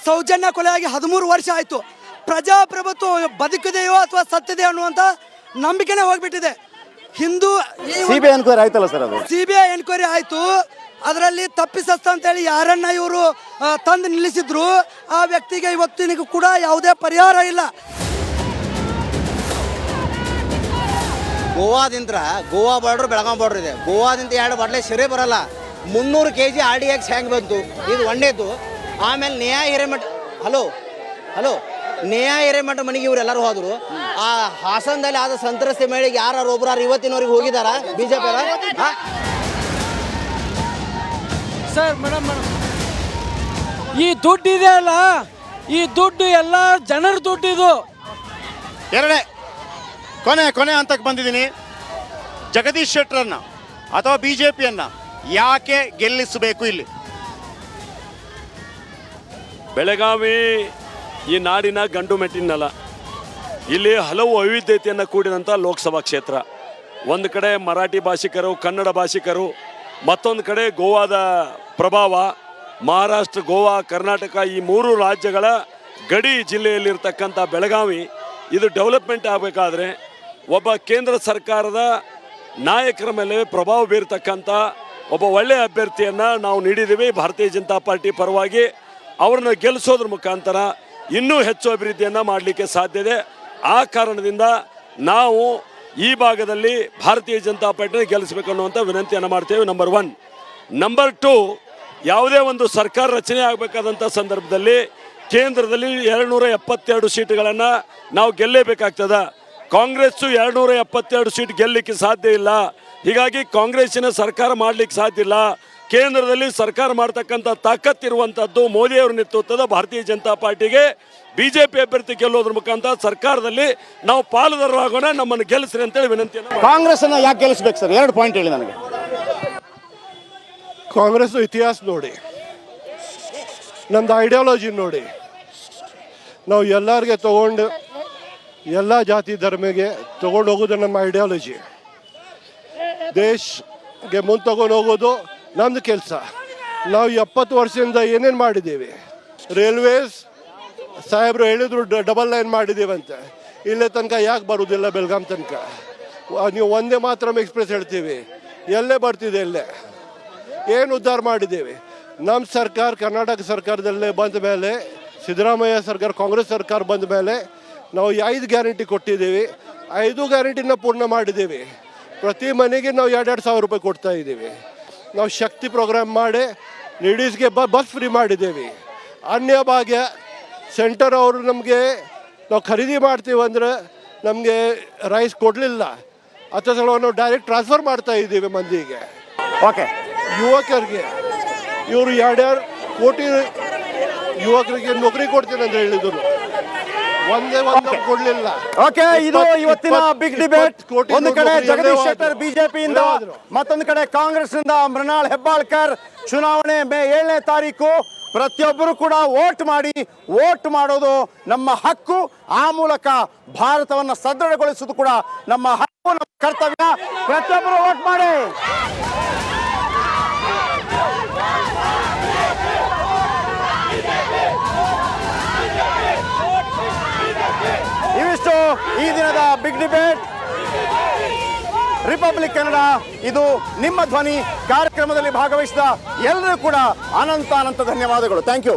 ಸೌಜನ್ಯ ಕೊಲೆಯಾಗಿ 13 ವರ್ಷ ಆಯ್ತು. ಪ್ರಜಾಪ್ರಭುತ್ವ ಬದುಕಿದೆಯೋ ಅಥವಾ ಸತ್ತಿದೆಯೋ ಅನ್ನುವಂತ ನಂಬಿಕೆನೇ ಹೋಗ್ಬಿಟ್ಟಿದೆ. CBI ಎನ್ಕ್ವೈರಿ ಆಯ್ತಲ್ಲ ಸರ್, ಅದು CBI ಎನ್ಕ್ವೈರಿ ಆಯ್ತು. ಅದರಲ್ಲಿ ತಪ್ಪಿಸಸ್ತ ಅಂತೇಳಿ ಯಾರನ್ನ ಇವರು ತಂದು ನಿಲ್ಲಿಸಿದ್ರು, ಆ ವ್ಯಕ್ತಿಗೆ ಇವತ್ತಿನಿಗೂ ಕೂಡ ಯಾವುದೇ ಪರಿಹಾರ ಇಲ್ಲ. ಗೋವಾ ಬಾರ್ಡ್ರು ಬೆಳಗಾಂ ಬಾರ್ಡ್ರ್ ಇದೆ. ಗೋವಾದಿಂದ 2 ಬಾಟ್ಲೆ ಸರಿ ಬರಲ್ಲ. 300 kg RDX ಹ್ಯಾಂಗ್ ಬಂತು, ಇದು ಒಂದೇದು. ಆಮೇಲೆ ನೇಹಾ ಹಿರೇಮಠ, ಹಲೋ ನೇಹಾ ಹಿರೇಮಠ ಮನೆಗೆ ಇವರೆಲ್ಲರೂ ಹೋದ್ರು. ಆ ಹಾಸನದಲ್ಲಿ ಆದ ಸಂತ್ರಸ್ತೆ ಮಹಿಳೆಗೆ ಯಾರು ಒಬ್ಬರು ಇವತ್ತಿನವರೆಗೆ ಹೋಗಿದಾರ ಬಿಜೆಪಿ? ಸರ್ ಮೇಡಮ್ ಈ ದುಡ್ಡು ಇದೆ ಅಲ್ಲ, ಈ ದುಡ್ಡು ಎಲ್ಲ ಜನರ ದುಡ್ಡಿದು. ಎರಡೇ ಕೊನೆ ಹಂತಕ್ಕೆ ಬಂದಿದ್ದೀನಿ. ಜಗದೀಶ್ ಶೆಟ್ಟರನ್ನ ಅಥವಾ ಬಿಜೆಪಿಯನ್ನ ಯಾಕೆ ಗೆಲ್ಲಿಸಬೇಕು? ಇಲ್ಲಿ ಬೆಳಗಾವಿ ಈ ನಾಡಿನ ಗಂಡು ಮೆಟ್ಟಿನಲ್ಲ. ಇಲ್ಲಿ ಹಲವು ವೈವಿಧ್ಯತೆಯನ್ನು ಕೂಡಿದಂಥ ಲೋಕಸಭಾ ಕ್ಷೇತ್ರ. ಒಂದು ಕಡೆ ಮರಾಠಿ ಭಾಷಿಕರು, ಕನ್ನಡ ಭಾಷಿಕರು, ಮತ್ತೊಂದು ಕಡೆ ಗೋವಾದ ಪ್ರಭಾವ. ಮಹಾರಾಷ್ಟ್ರ, ಗೋವಾ, ಕರ್ನಾಟಕ ಈ ಮೂರು ರಾಜ್ಯಗಳ ಗಡಿ ಜಿಲ್ಲೆಯಲ್ಲಿರ್ತಕ್ಕಂಥ ಬೆಳಗಾವಿ ಇದು ಡೆವಲಪ್ಮೆಂಟ್ ಆಗಬೇಕಾದ್ರೆ ಒಬ್ಬ ಕೇಂದ್ರ ಸರ್ಕಾರದ ನಾಯಕರ ಮೇಲೆ ಪ್ರಭಾವ ಬೀರ್ತಕ್ಕಂಥ ಒಬ್ಬ ಒಳ್ಳೆಯ ಅಭ್ಯರ್ಥಿಯನ್ನು ನಾವು ನೀಡಿದ್ದೀವಿ ಭಾರತೀಯ ಜನತಾ ಪಾರ್ಟಿ ಪರವಾಗಿ. ಅವ್ರನ್ನ ಗೆಲ್ಲಿಸೋದ್ರ ಮುಖಾಂತರ ಇನ್ನೂ ಹೆಚ್ಚು ಅಭಿವೃದ್ಧಿಯನ್ನು ಮಾಡಲಿಕ್ಕೆ ಸಾಧ್ಯ ಇದೆ. ಆ ಕಾರಣದಿಂದ ನಾವು ಈ ಭಾಗದಲ್ಲಿ ಭಾರತೀಯ ಜನತಾ ಪಾರ್ಟಿನ ಗೆಲ್ಲಿಸಬೇಕು ಅನ್ನುವಂಥ ವಿನಂತಿಯನ್ನು ಮಾಡ್ತೇವೆ. ನಂಬರ್ 1. ನಂಬರ್ 2, ಯಾವುದೇ ಒಂದು ಸರ್ಕಾರ ರಚನೆ ಆಗಬೇಕಾದಂಥ ಸಂದರ್ಭದಲ್ಲಿ ಕೇಂದ್ರದಲ್ಲಿ 272 ಸೀಟುಗಳನ್ನು ನಾವು ಗೆಲ್ಲೇಬೇಕಾಗ್ತದೆ. ಕಾಂಗ್ರೆಸ್ಸು 272 ಸೀಟ್ ಗೆಲ್ಲಲಿಕ್ಕೆ ಸಾಧ್ಯ ಇಲ್ಲ. ಹೀಗಾಗಿ ಕಾಂಗ್ರೆಸ್ಸಿನ ಸರ್ಕಾರ ಮಾಡಲಿಕ್ಕೆ ಸಾಧ್ಯ ಇಲ್ಲ. ಕೇಂದ್ರದಲ್ಲಿ ಸರ್ಕಾರ ಮಾಡ್ತಕ್ಕಂಥ ತಾಕತ್ತಿರುವಂಥದ್ದು ಮೋದಿಯವರ ನೇತೃತ್ವದ ಭಾರತೀಯ ಜನತಾ ಪಾರ್ಟಿಗೆ. ಬಿಜೆಪಿ ಅಭ್ಯರ್ಥಿ ಗೆಲ್ಲೋದ್ರ ಮುಖಾಂತರ ಸರ್ಕಾರದಲ್ಲಿ ನಾವು ಪಾಲುದಾರರಾಗೋಣ, ನಮ್ಮನ್ನು ಗೆಲ್ಲಿಸ್ರಿ ಅಂತೇಳಿ ವಿನಂತಿಯನ್ನು. ಕಾಂಗ್ರೆಸ್ ಅನ್ನ ಯಾಕೆ ಗೆಲ್ಲಿಸ್ಬೇಕು ಸರ್? 2 ಪಾಯಿಂಟ್ ಹೇಳಿ ನನಗೆ. ಕಾಂಗ್ರೆಸ್ ಇತಿಹಾಸ ನೋಡಿ, ನಮ್ದು ಐಡಿಯಾಲಜಿ ನೋಡಿ. ನಾವು ಎಲ್ಲರಿಗೆ ತಗೊಂಡು ಎಲ್ಲ ಜಾತಿ ಧರ್ಮಿಗೆ ತಗೊಂಡು ಹೋಗೋದು ನಮ್ಮ ಐಡಿಯಾಲಜಿ. ದೇಶಗೆ ಮುಂದೆ ತಗೊಂಡು ಹೋಗೋದು ನಮ್ಮದು ಕೆಲಸ. ನಾವು 70 ವರ್ಷದಿಂದ ಏನೇನು ಮಾಡಿದ್ದೀವಿ. ರೈಲ್ವೇಸ್ ಸಾಹೇಬರು ಹೇಳಿದ್ರು ಡಬಲ್ ಲೈನ್ ಮಾಡಿದ್ದೀವಿ ಅಂತ. ಇಲ್ಲೇ ತನಕ ಯಾಕೆ ಬರೋದಿಲ್ಲ ಬೆಳಗಾಂ ತನಕ? ನೀವು ಒಂದೇ ಮಾತ್ರ ಎಕ್ಸ್ಪ್ರೆಸ್ ಹೇಳ್ತೀವಿ, ಎಲ್ಲೇ ಬರ್ತಿದೆ ಎಲ್ಲೇ. ಏನು ಉದ್ಧಾರ ಮಾಡಿದ್ದೀವಿ? ನಮ್ಮ ಸರ್ಕಾರ ಕರ್ನಾಟಕ ಸರ್ಕಾರದಲ್ಲೇ ಬಂದ ಮೇಲೆ, ಸಿದ್ದರಾಮಯ್ಯ ಸರ್ಕಾರ ಕಾಂಗ್ರೆಸ್ ಸರ್ಕಾರ ಬಂದ ಮೇಲೆ ನಾವು 5 ಗ್ಯಾರಂಟಿ ಕೊಟ್ಟಿದ್ದೀವಿ. 5 ಗ್ಯಾರಂಟಿನ ಪೂರ್ಣ ಮಾಡಿದ್ದೀವಿ. ಪ್ರತಿ ಮನೆಗೆ ನಾವು 2,2 ಸಾವಿರ ರೂಪಾಯಿ ಕೊಡ್ತಾ ಇದ್ದೀವಿ. ನಾವು ಶಕ್ತಿ ಪ್ರೋಗ್ರಾಮ್ ಮಾಡಿ ಲೇಡೀಸ್ಗೆ ಬಸ್ ಫ್ರೀ ಮಾಡಿದ್ದೀವಿ. ಅನ್ಯ ಭಾಗ್ಯ ಸೆಂಟರ್ ಅವರು ನಮಗೆ ನಾವು ಖರೀದಿ ಮಾಡ್ತೀವಿ ಅಂದರೆ ನಮಗೆ ರೈಸ್ ಕೊಡಲಿಲ್ಲ. ಅಥವಾ ನಾವು ಡೈರೆಕ್ಟ್ ಟ್ರಾನ್ಸ್ಫರ್ ಮಾಡ್ತಾ ಇದ್ದೀವಿ ಮಂದಿಗೆ. ಓಕೆ, ಯುವಕರಿಗೆ ಇವರು 2 ಕೋಟಿ ಯುವಕರಿಗೆ ನೌಕರಿ ಕೊಡ್ತೀನಿ ಅಂತ ಹೇಳಿದ್ರು. ಒಂದೇ ಕೊಡ್ಲಿಲ್ಲ. ಓಕೆ, ಇದು ಇವತ್ತಿನ ಬಿಗ್ ಡಿಬೇಟ್. ಒಂದು ಕಡೆ ಜಗದೀಶ್ ಶೆಟ್ಟರ್ ಬಿಜೆಪಿಯಿಂದ, ಮತ್ತೊಂದು ಕಡೆ ಕಾಂಗ್ರೆಸ್ನಿಂದ ಮೃಣಾಲ್ ಹೆಬ್ಬಾಳ್ಕರ್. ಚುನಾವಣೆ ಮೇ 7ನೇ ತಾರೀಕು. ಪ್ರತಿಯೊಬ್ಬರು ಕೂಡ ವೋಟ್ ಮಾಡಿ. ವೋಟ್ ಮಾಡೋದು ನಮ್ಮ ಹಕ್ಕು. ಆ ಮೂಲಕ ಭಾರತವನ್ನು ಸದೃಢಗೊಳಿಸುವುದು ಕೂಡ ನಮ್ಮ ಹಕ್ಕು, ನಮ್ಮ ಕರ್ತವ್ಯ. ಪ್ರತಿಯೊಬ್ಬರು ವೋಟ್ ಮಾಡಿ. ಇವಿಷ್ಟು ಈ ದಿನದ ಬಿಗ್ ಡಿಬೇಟ್. ರಿಪಬ್ಲಿಕ್ ಕನ್ನಡ, ಇದು ನಿಮ್ಮ ಧ್ವನಿ ಕಾರ್ಯಕ್ರಮದಲ್ಲಿ ಭಾಗವಹಿಸಿದ ಎಲ್ಲರೂ ಕೂಡ ಅನಂತ ಧನ್ಯವಾದಗಳು. Thank you.